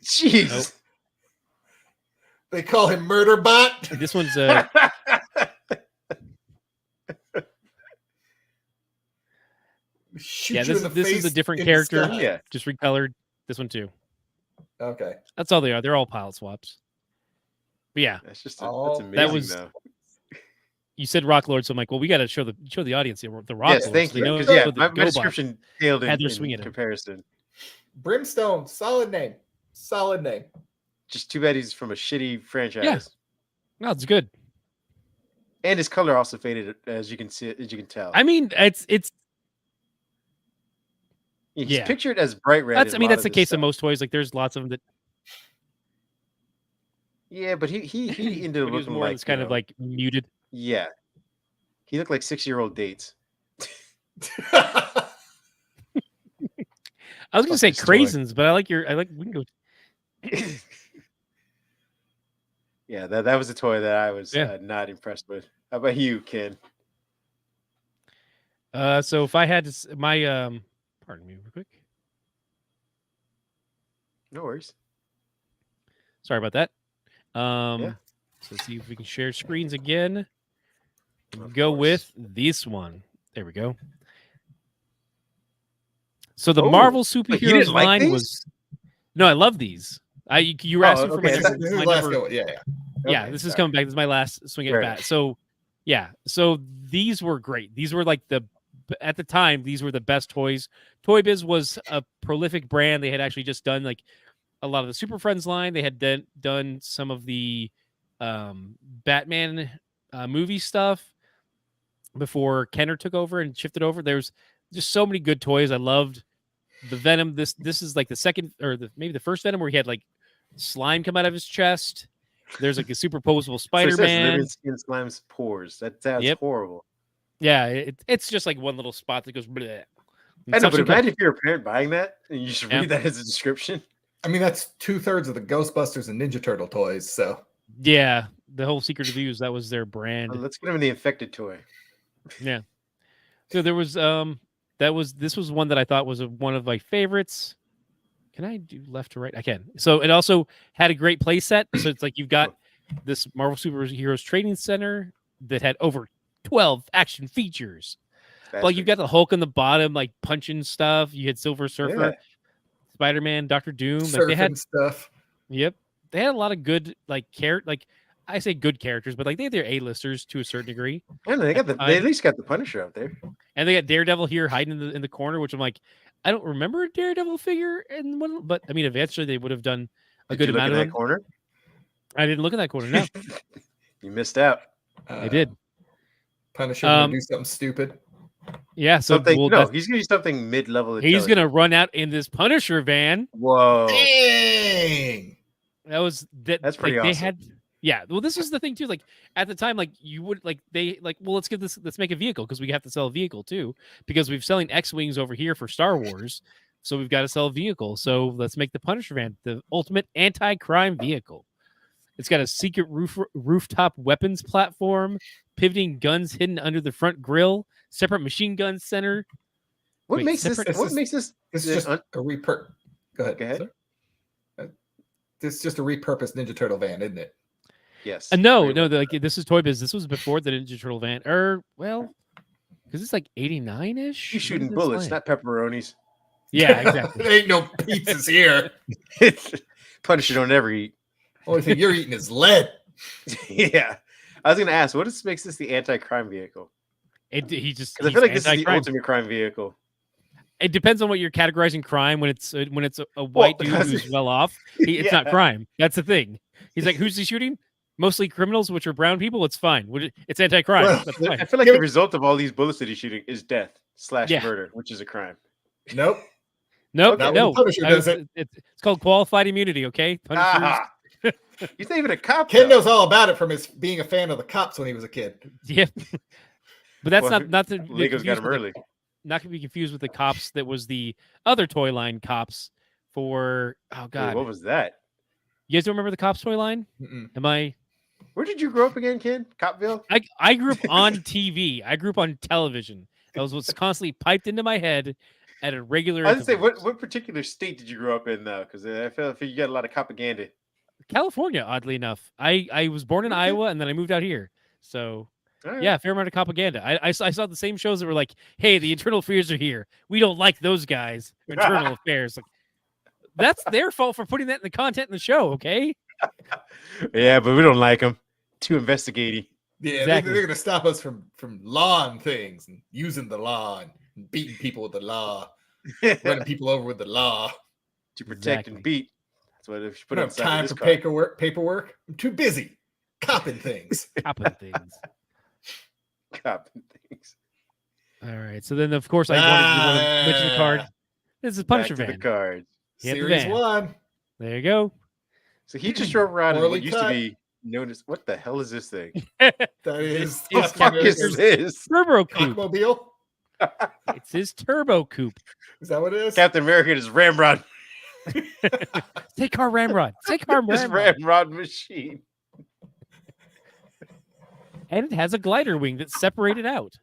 Jeez. Nope. They call him Murderbot. This one's this is a different character. Yeah, just recolored. This one too. Okay, that's all they are. They're all pilot swaps. But yeah, that's just that's amazing. That was. Though. You said Rock Lord, so I'm like, well, we got to show the audience the Rock Lords. Thank you. Because my description failed in comparison. Brimstone, solid name. Just too bad he's from a shitty franchise. No, it's good. And his color also faded, as you can see, as you can tell. I mean, it's he's pictured as bright red. That's that's the case of most toys. Like there's lots of them that. Yeah, but he ended up looking more like kind of like muted. Yeah, he looked like 6-year-old dates. I was gonna say craisins, but we can go. Yeah, that was a toy that I was not impressed with. How about you, Ken? So if I had to, pardon me, real quick. No worries. Sorry about that. So let's see if we can share screens again. Go with this one. There we go. So the Marvel superheroes line was. No, I love these. You were asking for my number. Yeah, this is coming back. This is my last swing at bat. So, so these were great. These were like at the time, these were the best toys. Toy Biz was a prolific brand. They had actually just done like a lot of the Super Friends line. They had done some of the Batman movie stuff before Kenner took over and shifted over. There's just so many good toys. I loved the Venom. This is like the second or maybe the first Venom where he had like slime come out of his chest. There's like a superposable Spider-Man. Living skin slime's pores. That sounds horrible. Yeah, it's just like one little spot that goes. Bleh. I know, but imagine if you're a parent buying that and you just read that as a description. I mean, that's 2/3 of the Ghostbusters and Ninja Turtle toys. So yeah, the whole Secret Reviews, that was their brand. Let's get them the infected toy. Yeah. So there was this was one that I thought was one of my favorites. Can I do left to right? I can. So it also had a great play set. So it's like you've got this Marvel Superheroes Training Center that had over 12 action features. Like you've got the Hulk on the bottom, like punching stuff. You had Silver Surfer, Spider-Man, Doctor Doom. Like they had stuff. Yep. They had a lot of good I say good characters, but like they had their A-listers to a certain degree. And they at least got the Punisher out there. And they got Daredevil here hiding in the corner, which I'm like, I don't remember a Daredevil figure in one, but I mean, eventually they would have done a good amount of that corner. I didn't look in that corner. No, you missed out. I did. Punisher gonna do something stupid. Yeah, so he's gonna do something mid-level. He's gonna run out in this Punisher van. Whoa! Dang! That's pretty awesome. Well, this is the thing too. Like at the time, like you would let's make a vehicle because we have to sell a vehicle too because we're selling X-Wings over here for Star Wars, so we've got to sell a vehicle. So let's make the Punisher van the ultimate anti-crime vehicle. It's got a secret rooftop weapons platform, pivoting guns hidden under the front grille, separate machine gun center. What makes this? This is just a repurpose. Go ahead. This is just a repurposed Ninja Turtle van, isn't it? Yes. No. This is Toy Biz. This was before the Ninja Turtle van. Because it's like 89-ish. You're shooting bullets, not pepperonis. Yeah, exactly. There ain't no pizzas here. Punisher don't ever eat. Only thing you're eating is lead. Yeah. I was going to ask, what makes this the anti-crime vehicle? I feel like this is the ultimate crime vehicle. It depends on what you're categorizing crime. When it's a white dude who's well off, it's not crime. That's the thing. He's like, who's he shooting? Mostly criminals, which are brown people. It's fine. It's anti-crime. Well, I feel like the result of all these bullets that he's shooting is death / murder, which is a crime. Nope. No. It's called qualified immunity. Okay. He's not even a cop. Ken knows all about it from his being a fan of the cops when he was a kid. Yeah. But that's not the Legos got him early. Not to be confused with the cops that was the other toy line cops for Wait, what was that? You guys don't remember the cops toy line? Mm-mm. Where did you grow up again, Ken? Copville? I grew up on TV. I grew up on television. That was what's constantly piped into my head at a regular. I was say, what particular state did you grow up in though? Because I feel like you got a lot of propaganda. California, oddly enough. I was born in Iowa and then I moved out here. So yeah, fair amount of propaganda. I saw the same shows that were like, hey, the internal affairs are here. We don't like those guys. Internal affairs. Like, that's their fault for putting that in the content in the show, okay? Yeah, but we don't like them. Too investigating. Yeah, exactly. They're going to stop us from law and things and using the law and beating people with the law, running people over with the law. To protect and beat. what if you I put don't have time for paperwork. I'm too busy copping things. Copping things. Copping things. All right. So then, of course, I wanted to mention the card. This is Punisher Back to van. the cards. Series 1. There you go. So he just drove around in what used to cut. be known as, what the hell is this thing? That is What the fuck is this? Turbo Coupe. Cockmobile? It's his Turbo Coupe. Is that what it is? Captain America is Ramrod. Say car Ramrod. Say car This Ramrod. Ramrod machine. And it has a glider wing that's separated out.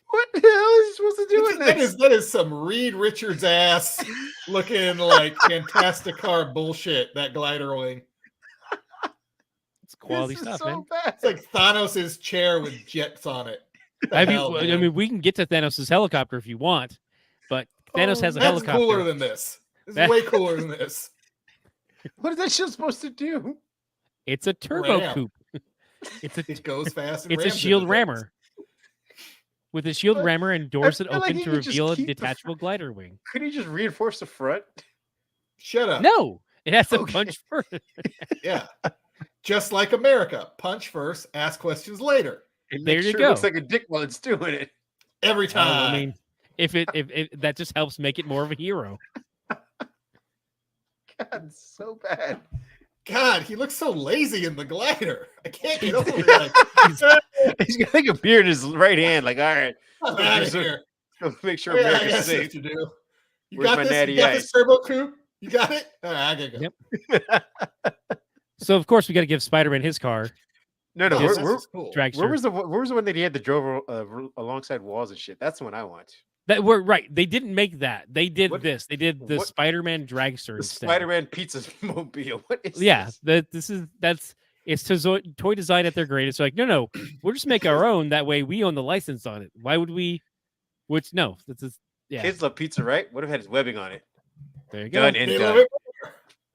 What the hell is he supposed to do with this? That is some Reed Richards ass looking like fantastic car bullshit, that glider wing. It's quality stuff, man. Bad. It's like Thanos' chair with jets on it. I mean, we can get to Thanos' helicopter if you want, but Thanos has a helicopter. That's cooler than this. This is way cooler than this. What is that shit supposed to do? It's a turbo Ram. coupe. It goes fast. And It's a rams shield into rammer. With a shield rammer and doors that feel like open he to could just reveal a keep the detachable glider wing. Could he just reinforce the front? Shut up. No, it has to Okay. punch first. Yeah. Just like America. Punch first, ask questions later. And There make you sure go. It looks like a dick while it's doing it. Every time. I mean, if that just helps make it more of a hero. God, it's so bad. God, he looks so lazy in the glider. I can't get over it. He's got like a beer in his right hand. Like, all right, I'm out of here. make sure I got America's stuff safe. to do. You Where's got my this? natty You got ice? this turbo coupe? You got it? All right, I gotta go. Yep. So of course we got to give Spider-Man his car. No, Oh, Yes. that's just cool. Dragster. where was the one that he had that drove alongside walls and shit? That's the one I want. That we're right. They didn't make that. They did What- this. They did the what- Spider-Man dragster The instead. Spider-Man pizza mobile. What is Yeah, this? it's toy design at their greatest. They're like, no, we'll just make our own. That way, we own the license on it. Why would we? Which no, this is yeah. Kids love pizza, right? Would have had his webbing on it. There you go. Done and They love done. it.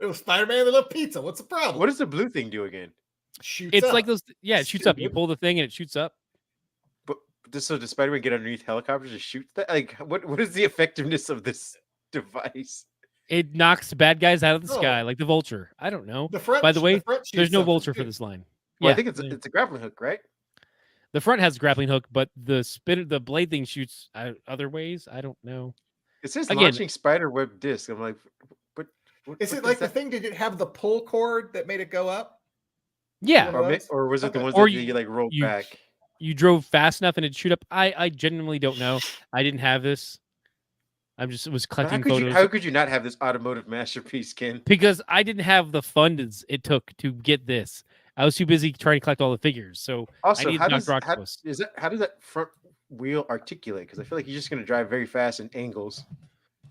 It was Spider-Man. They love pizza. What's the problem? What does the blue thing do again? Shoots It's up. like those. Yeah, it shoots up. You Stupid. pull the thing and it shoots up. But so does Spider-Man get underneath helicopters and shoot that? Like, what is the effectiveness of this device? It knocks bad guys out of the Oh. sky, like the vulture. I don't know. The front. By the way, front There's shoots no something, vulture for too. this line. Well, Yeah, I think it's a grappling hook, right? the front has a grappling hook, but the blade thing shoots other ways. I don't know. It says Again- launching spider web disc. I'm like, what? Is what it like does the thing? Did it have the pull cord that made it go up? Yeah, One of those? or was it the Okay. ones Or that you- you like roll you- back? you drove fast enough and it shoot up. I genuinely don't know. I didn't have this. I was But collecting photos how could you not have this automotive masterpiece, Ken? because I didn't have the funds it took to get this. I was too busy trying to collect all the figures. So Also, need how Doc does Octopus. how does that front wheel articulate? Because I feel like you're just going to drive very fast in angles.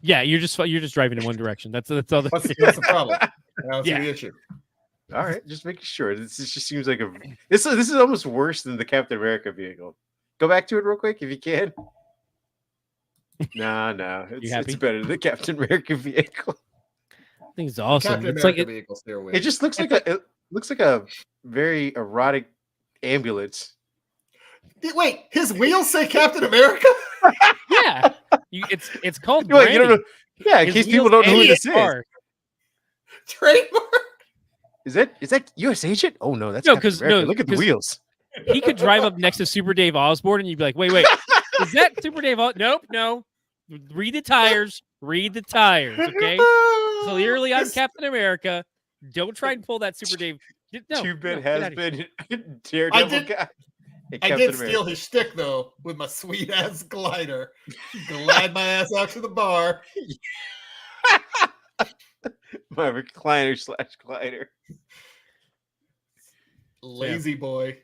yeah, you're just driving in one direction. That's all. What's the problem? I don't see Yeah. the issue. All right, just making sure. This just seems like this is almost worse than the Captain America vehicle. Go back to it real quick if you can. No, it's happy? better than the Captain America vehicle. I think it's awesome. Captain It's America like vehicle still It wins. just looks like a very erotic ambulance. Wait, his wheels say Captain America? yeah, it's called. You don't know. branding. Yeah, in His case people wheels don't know who and this his is. car. Trademark? Is that U.S. Agent? Oh no, that's No, Captain 'cause- America. no, Look at the 'cause- wheels. He could drive up next to Super Dave Osborne, and you'd be like, "Wait, is that Super Dave?" Nope, no. Read the tires. Read the tires. Okay. Clearly, I'm This- Captain America. Don't try and pull that Super Dave. No, Two-bit no, get has outta here. been Daredevil did- guy. Hey, I Captain did America. steal his shtick though with my sweet ass glider. Glide my ass out to the bar. My recliner / glider. Lazy boy.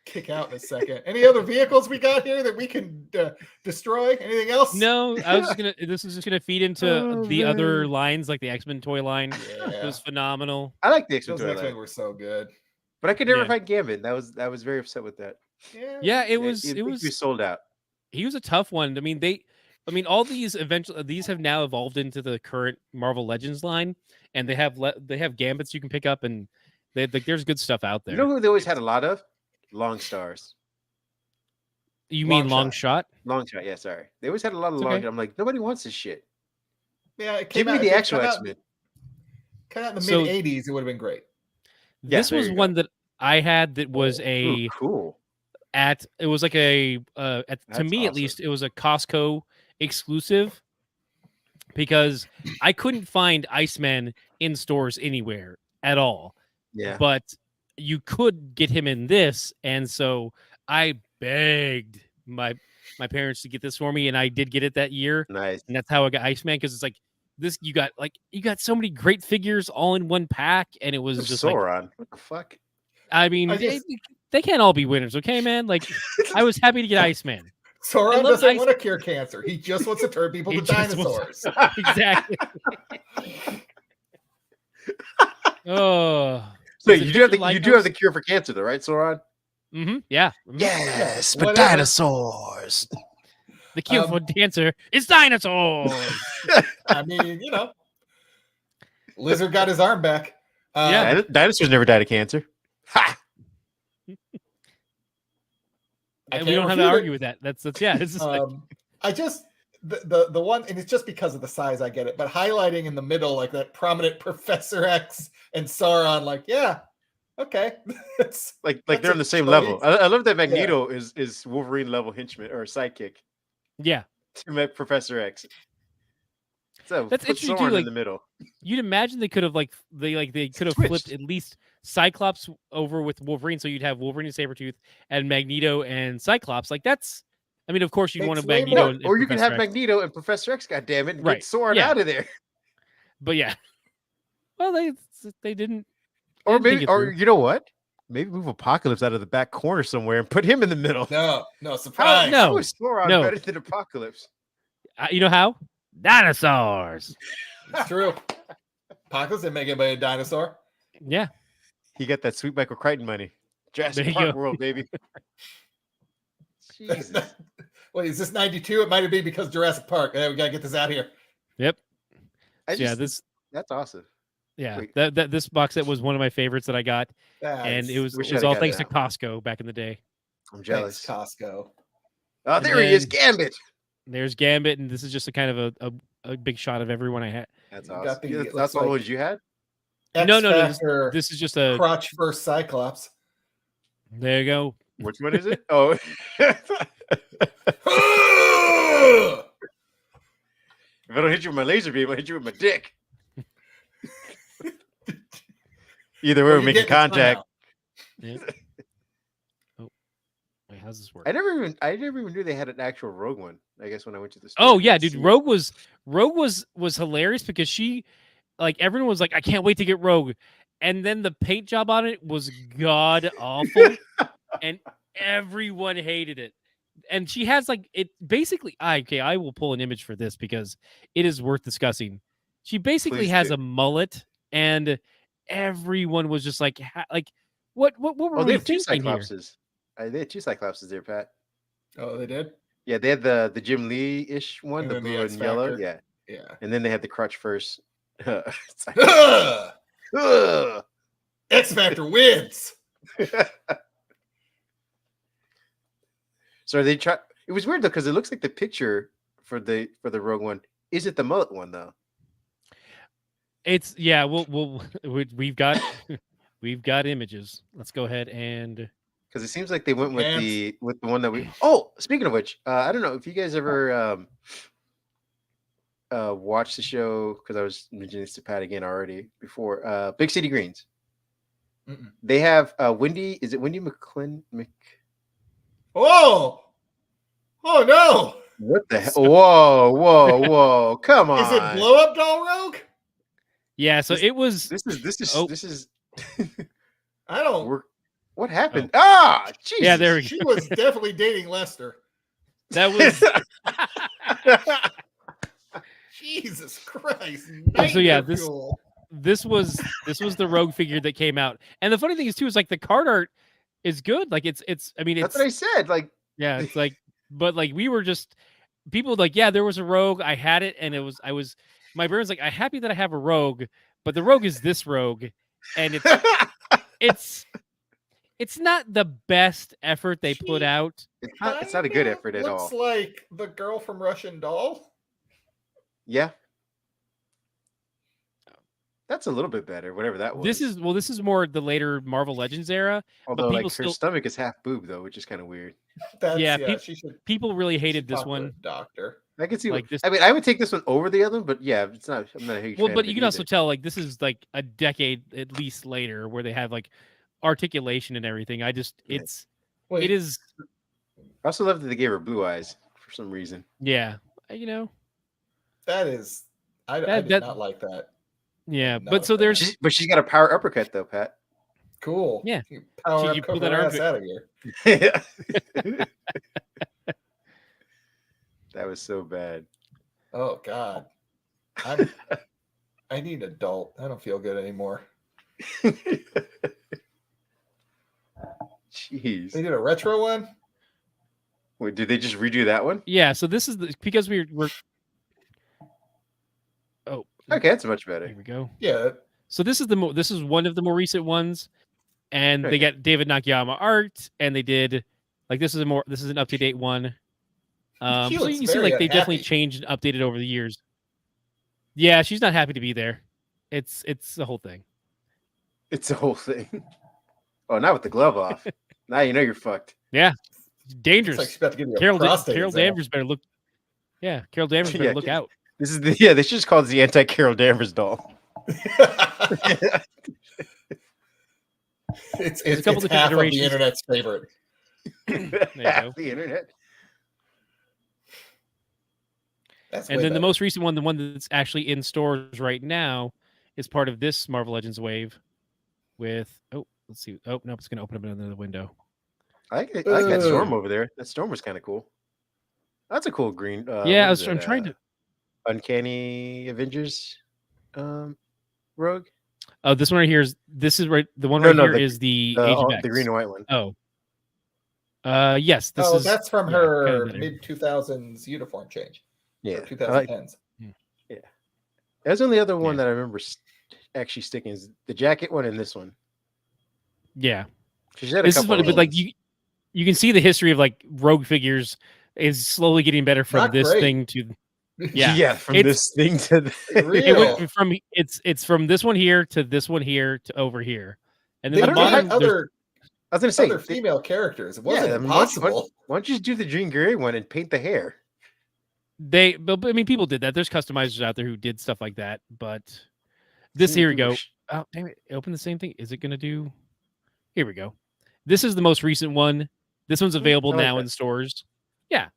Kick out in a second. Any other vehicles we got here that we can destroy? Anything else? No, I was just gonna. This is just gonna feed into Oh, the other man. lines, like the X-Men toy line. It Yeah. was phenomenal. I like the X-Men Those toy X-Men line, were so good. but I could never Yeah. find Gambit. I was very upset with that. Yeah, it was. It It was was. sold out. He was a tough one. I mean, all these these have now evolved into the current Marvel Legends line, and they have gambits you can pick up, and there's good stuff out there. You know who they always had a lot of? Long Stars. You mean Long long shot? Long Shot. Yeah, sorry. They always had a lot of It's long. okay. I'm like, nobody wants this shit. Yeah, it Give came me out. the it actual came out- X-Men. Kind of in the mid 80s, it would have been great. This was one that I had that was cool. It was like a to me at least, it was a Costco exclusive because I couldn't find Iceman in stores anywhere at all. Yeah. But you could get him in this, and so I begged my parents to get this for me, and I did get it that year. Nice. And that's how I got Iceman, because it's like this, you got so many great figures all in one pack, and it was just Sauron. like, what the fuck? I mean, they can't all be winners, okay, man? Like, I was happy to get Iceman. Sauron doesn't want to cure cancer. He just wants to turn people to dinosaurs. Exactly. Oh. So you do have the cure for cancer, though, right, Sauron? Mm-hmm. Yeah. Mm-hmm. Yes, but dinosaurs. The cure for cancer is dinosaurs. I mean, Lizard got his arm back. Yeah, dinosaurs never died of cancer. Ha! And we don't have to argue with that. That's yeah. It's just I just the one, and it's just because of the size, I get it. But highlighting in the middle, like that prominent Professor X and Sauron, like, yeah, okay, it's like they're on the same level. I love that Magneto is Wolverine level henchman or sidekick. Yeah, to Professor X. So that's interesting too. Like, in the middle. You'd imagine they could have they could have flipped at least Cyclops over with Wolverine, so you'd have Wolverine and Sabretooth and Magneto and Cyclops. Like, that's, I mean, of course you'd want a Magneto and or you can have Magneto and Professor X, goddammit, and get Sauron out of there. But yeah. Well, they didn't. Or maybe, or you know what? Maybe move Apocalypse out of the back corner somewhere and put him in the middle. No, surprise. How is Sauron better than Apocalypse? You know how? Dinosaurs. It's true. Apocalypse didn't make anybody a dinosaur. Yeah. He got that sweet Michael Crichton money. Jurassic Park World, baby. Jesus. Wait, is this 92? It might be because Jurassic Park. We got to get this out here. Yep. That's awesome. Yeah, that this box set was one of my favorites that I got, and it was all thanks to Costco back in the day. I'm jealous. Thanks, Costco. Oh, there he is, Gambit. There's Gambit, and this is just a kind of a big shot of everyone I had. That's awesome. That's all you had? No. This is just a crotch first Cyclops. There you go. Which one is it? Oh. If I don't hit you with my laser beam, I'll hit you with my dick. Either way, we're making contact. Yeah. Oh, wait, how's this work? I never even knew they had an actual Rogue one. I guess when I went to the store. Oh yeah, dude, Rogue was hilarious because she, like, everyone was like, I can't wait to get Rogue, and then the paint job on it was god awful, and everyone hated it. And she has like it basically. I will pull an image for this because it is worth discussing. She basically has a mullet, and everyone was just like, what were we thinking here? They had two Cyclopses there, Pat. Oh, they did? Yeah, they had the Jim Lee-ish one, the blue and yellow. Yeah. And then they had the crutch first. X Factor wins. So they try. It was weird though because it looks like the picture for the Rogue one isn't the mullet one though. It's we've got images. Let's go ahead and because it seems like they went with the one that we. Oh, speaking of which, I don't know if you guys ever watched the show because I was mentioning this to Pat again already before. Big City Greens. Mm-mm. They have Wendy. Is it Wendy McClin? Oh no! What the hell? Whoa! Come on! Is it Blow Up Doll Rogue? Yeah. So it was. This is. I don't. What happened? Oh. Jesus! Yeah, there we go. She was definitely dating Lester. That was. Jesus Christ! So yeah, this was the Rogue figure that came out, and the funny thing is too is like the card art is good. Like it's. I mean, that's what I said. Like, yeah, it's like, but like we were just people like, yeah, there was a Rogue. I had it, and my brain was like, I'm happy that I have a Rogue, but the Rogue is this Rogue, and it's not the best effort they put out. It's not a good effort at all. Looks like the girl from Russian Doll. Yeah. That's a little bit better, whatever that was. This is more the later Marvel Legends era. Although, but people like, her stomach is half boob though, which is kind of weird. People really hated this one. Doctor. I can see like this. I mean, I would take this one over the other one, but yeah, it's not. I'm not a huge fan but of you it can also either. tell like this is like a decade at least later where they have like articulation and everything. It is. I also love that they gave her blue eyes for some reason. Yeah, that is. I did not like that. Yeah, but so there's. She's got a power uppercut though, Pat. Cool. Yeah, power up, pull that ass out of here. Yeah. That was so bad. Oh God, I need adult. I don't feel good anymore. Jeez. They did a retro one. Wait, did they just redo that one? Yeah. So this is because we're. Oh. Okay, that's much better. Here we go. Yeah. So this is one of the more recent ones, and they got David Nakayama art, and they did like this is an up to date one. So you can see like they definitely changed and updated over the years. Yeah, she's not happy to be there. It's the whole thing. It's the whole thing. Oh, not with the glove off. Now you know you're fucked. Yeah, it's dangerous. It's like Carol Danvers better look. Yeah, Carol Danvers better look out. This is they should just call it the anti-Carol Danvers doll. It's half of the internet's favorite. Half the internet. And then the most recent one, the one that's actually in stores right now, is part of this Marvel Legends wave. Let's see. Oh no, it's going to open up another window. I like that storm over there. That storm was kind of cool. That's a cool green. I'm trying to. Uncanny Avengers, Rogue. Oh, this one right here is. This is right. The one right here is the Age of X. The green and white one. Oh. Yes. That's from her mid 2000s uniform change. Yeah, 2010s. Yeah, that's the only other one that I remember actually sticking is the jacket one and this one. Yeah, she's had this is funny, but like you can see the history of like Rogue figures is slowly getting better from this thing to. Yeah, from this thing to it went from it's from this one here to this one here to over here, and then the bottom. I was gonna say other female characters. It wasn't impossible. Why don't you just do the Jean Grey one and paint the hair? But I mean, people did that. There's customizers out there who did stuff like that. But here we go. Oh, damn it! Open the same thing. Is it gonna do? Here we go. This is the most recent one. This one's available now in stores. Yeah.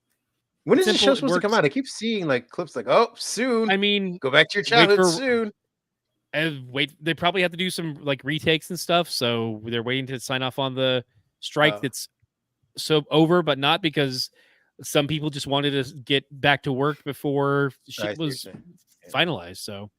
When is this show supposed to come out? I keep seeing like clips like, oh, soon. I mean, go back to your childhood soon. They probably have to do some like retakes and stuff. So they're waiting to sign off on the strike that's over, but not because some people just wanted to get back to work before shit was finalized. So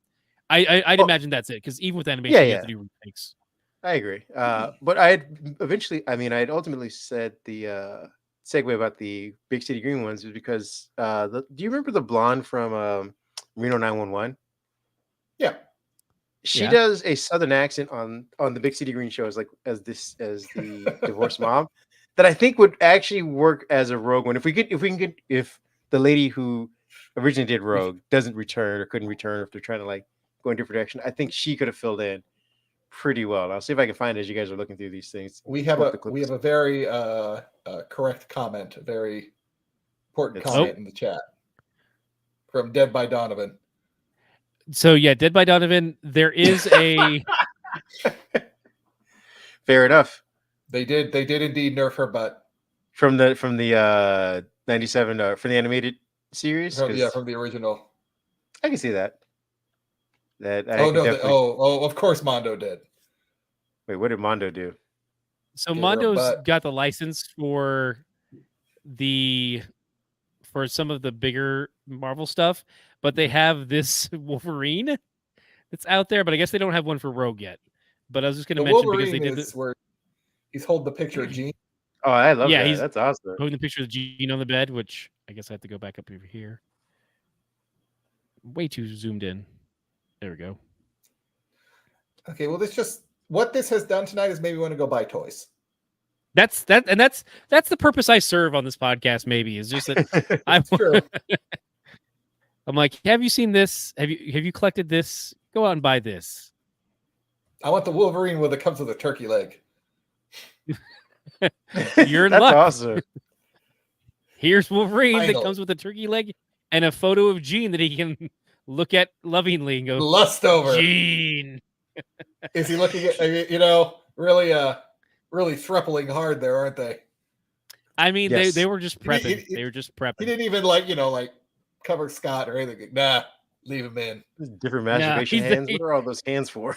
I'd imagine that's it. Because even with animation, you have to do retakes. I agree. But I had ultimately said the segue about the Big City Green ones is because do you remember the blonde from Reno 911? Yeah. She does a southern accent on the Big City Green show as the divorced mom that I think would actually work as a Rogue one. If the lady who originally did Rogue doesn't return or couldn't return, if they're trying to like go in a different direction, I think she could have filled in pretty well. I'll see if I can find it as you guys are looking through these things. We have a very correct comment, a very important comment in the chat from Dead by Donovan. So yeah, Dead by Donovan. There is a fair enough. They did indeed nerf her butt from the 97 from the animated series. From the original. I can see that. Of course Mondo did. Wait, what did Mondo do? So Mondo's got the license for some of the bigger Marvel stuff, but they have this Wolverine that's out there, but I guess they don't have one for Rogue yet. But I was just going to mention Wolverine because they did this where he's holding the picture of Jean. Oh, I love that. That's awesome. Holding the picture of Jean on the bed, which I guess I have to go back up over here. Way too zoomed in. There we go. Okay, well, what this has done tonight is maybe want to go buy toys. That's the purpose I serve on this podcast. Maybe is just that I'm like, have you seen this? Have you collected this? Go out and buy this. I want the Wolverine that comes with a turkey leg. You're in That's luck. awesome. Here's Wolverine that comes with a turkey leg and a photo of Jean that he can look at lovingly and go, lust over. Jean. Is he looking at, really thruppling hard there, aren't they? I mean, yes. they were just prepping. They were just prepping. He didn't even cover Scott or anything. Nah, leave him in. Different masturbation hands. What are all those hands for?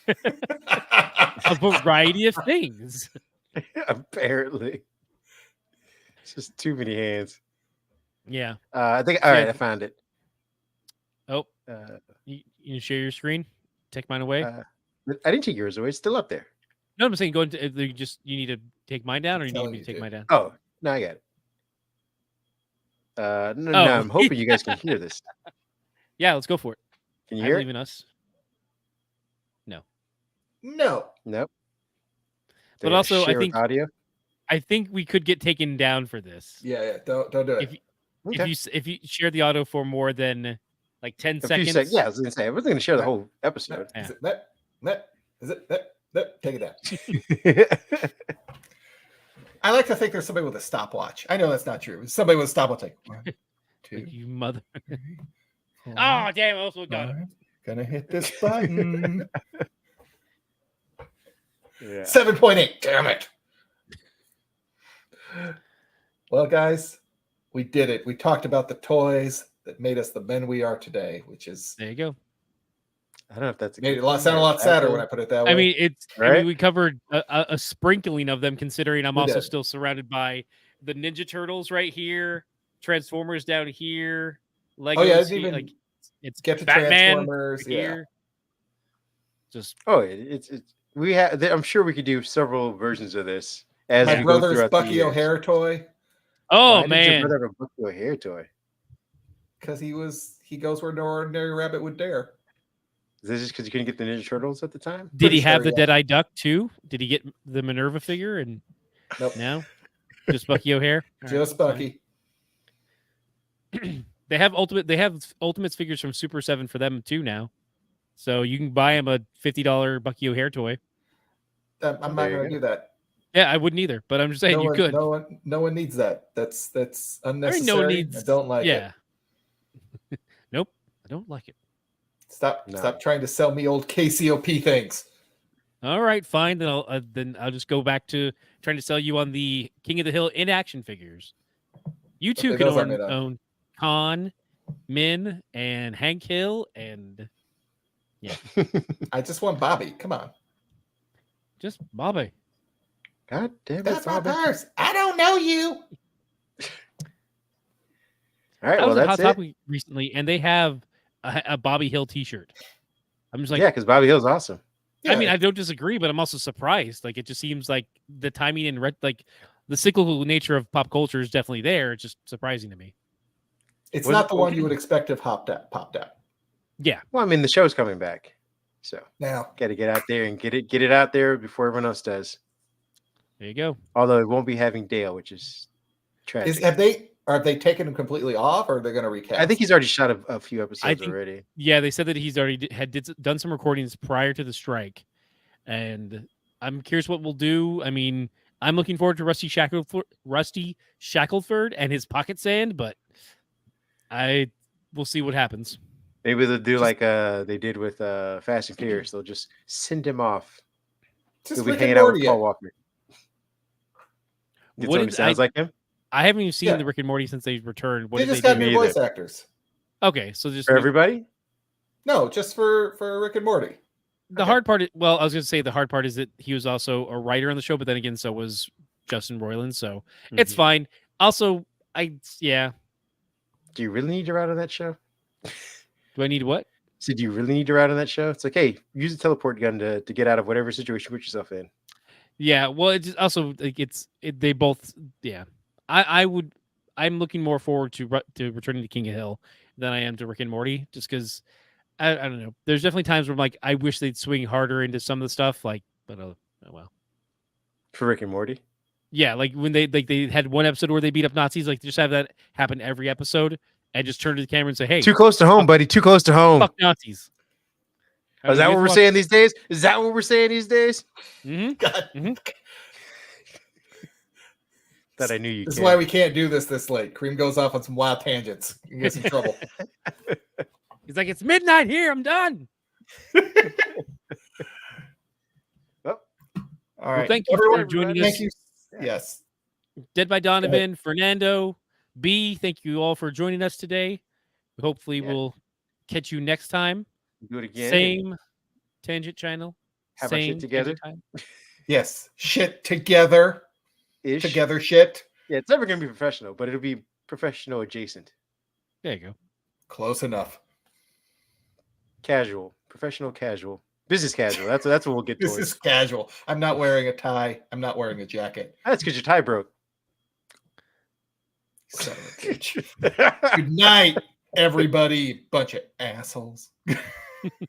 A variety of things. Apparently. It's just too many hands. Yeah. I think, all right, I found it. Oh. You share your screen? Take mine away? I didn't take yours away. It's still up there. No, I'm saying go into you need to take mine down, or you need me to take mine down? Oh, no, I got it. No, I'm hoping you guys can hear this. Yeah, let's go for it. Can you hear it? In us? No. Nope. But also, I think audio. I think we could get taken down for this. Yeah. Don't do it. If you share the audio for more than like 10 seconds. Yeah, I was gonna say I wasn't gonna share the whole episode. Is it that? Is it that? Take it down. I like to think there's somebody with a stopwatch. I know that's not true. Somebody with a stopwatch, like 1, 2, you mother. 3, 4, oh damn! I also got it. Gonna hit this button. Yeah. 7.8. Damn it. Well, guys, we did it. We talked about the toys that made us the men we are today, which is there you go. I don't know if that's made it sound a lot sadder when I put it that way. I mean, it's right? I mean, we covered a sprinkling of them, considering I'm also still surrounded by the Ninja Turtles right here, Transformers down here, Legos. Oh yeah, it's get to Batman Transformers here. Just it's we have. I'm sure we could do several versions of this as my we brother's go Bucky O'Hare toy. Oh Why man, did your brother have a Bucky O'Hare toy? Because he goes where no ordinary rabbit would dare. Is this just because you couldn't get the Ninja Turtles at the time? Did he have the Dead-Eye Duck too? Did he get the Minerva figure? And nope. No, just Bucky O'Hare. Just Bucky. They have Ultimates figures from Super 7 for them too now, so you can buy him a $50 Bucky O'Hare toy. I'm not going to do that. Yeah, I wouldn't either. But I'm just saying you could. No one needs that. That's unnecessary. I mean, no one needs. I don't like it. Nope, I don't like it. Stop trying to sell me old KCOP things. All right, fine. Then I'll just go back to trying to sell you on the King of the Hill in action figures. You two can own Khan, Min, and Hank Hill, and yeah. I just want Bobby. Come on, just Bobby. God damn it, that's Bobby. my purse. I don't know you. All right, I was well, at Hot that's Topic recently, and they have a Bobby Hill T-shirt. I'm just like, yeah, because Bobby Hill's awesome. I mean, I don't disagree, but I'm also surprised. Like, it just seems like the timing and the cyclical nature of pop culture is definitely there. It's just surprising to me. It's not the one you would expect to have popped out. Yeah. Well, I mean, the show's coming back, so now got to get out there and get it out there before everyone else does. There you go. Although it won't be having Dale, which is tragic. Have they taken him completely off, or are they going to recast? I think he's already shot a few episodes already. Yeah, they said that he's already done some recordings prior to the strike, and I'm curious what we'll do. I mean, I'm looking forward to Rusty Shackelford and his pocket sand, but we'll see what happens. Maybe they'll do like they did with Fast and Furious. They'll just send him off. He'll be hanging out with Paul Walker. Sounds like him. I haven't even seen the Rick and Morty since they returned. They just got new voice actors. Okay, so just for everybody? No, just for Rick and Morty. The hard part, I was going to say the hard part is that he was also a writer on the show, but then again, so was Justin Roiland, so it's fine. Also, do you really need to write on that show? Do I need what? So do you really need to write on that show? It's like, hey, use a teleport gun to get out of whatever situation you put yourself in. Yeah, well, it's also like they both. Yeah, I'm looking more forward to returning to King of Hill than I am to Rick and Morty, just because I don't know. There's definitely times where I'm like, I wish they'd swing harder into some of the stuff, but oh well. For Rick and Morty. Yeah, like when they had one episode where they beat up Nazis, like just have that happen every episode, and just turn to the camera and say, "Hey, too close to home, buddy. Too close to home. Fuck Nazis." Is that what we're saying these days? Is that what we're saying these days? Mm-hmm. God. Mm-hmm. That I knew you. This is why we can't do this late. Cream goes off on some wild tangents. You get in trouble. He's like, it's midnight here. I'm done. All right. Well, thank you for joining us. Thank you. Yes. Dead by Donovan, Fernando, B. Thank you all for joining us today. Hopefully, we'll catch you next time. Do it again. Same tangent channel. Have same our shit together. Time. Yes. Shit together. Ish. Together shit. Yeah, it's never gonna be professional, but it'll be professional adjacent. There you go. Close enough. Casual, professional, casual, business casual. That's what we'll get towards. This is casual. I'm not wearing a tie. I'm not wearing a jacket. That's because your tie broke. Son of a bitch. Good night, everybody. Bunch of assholes.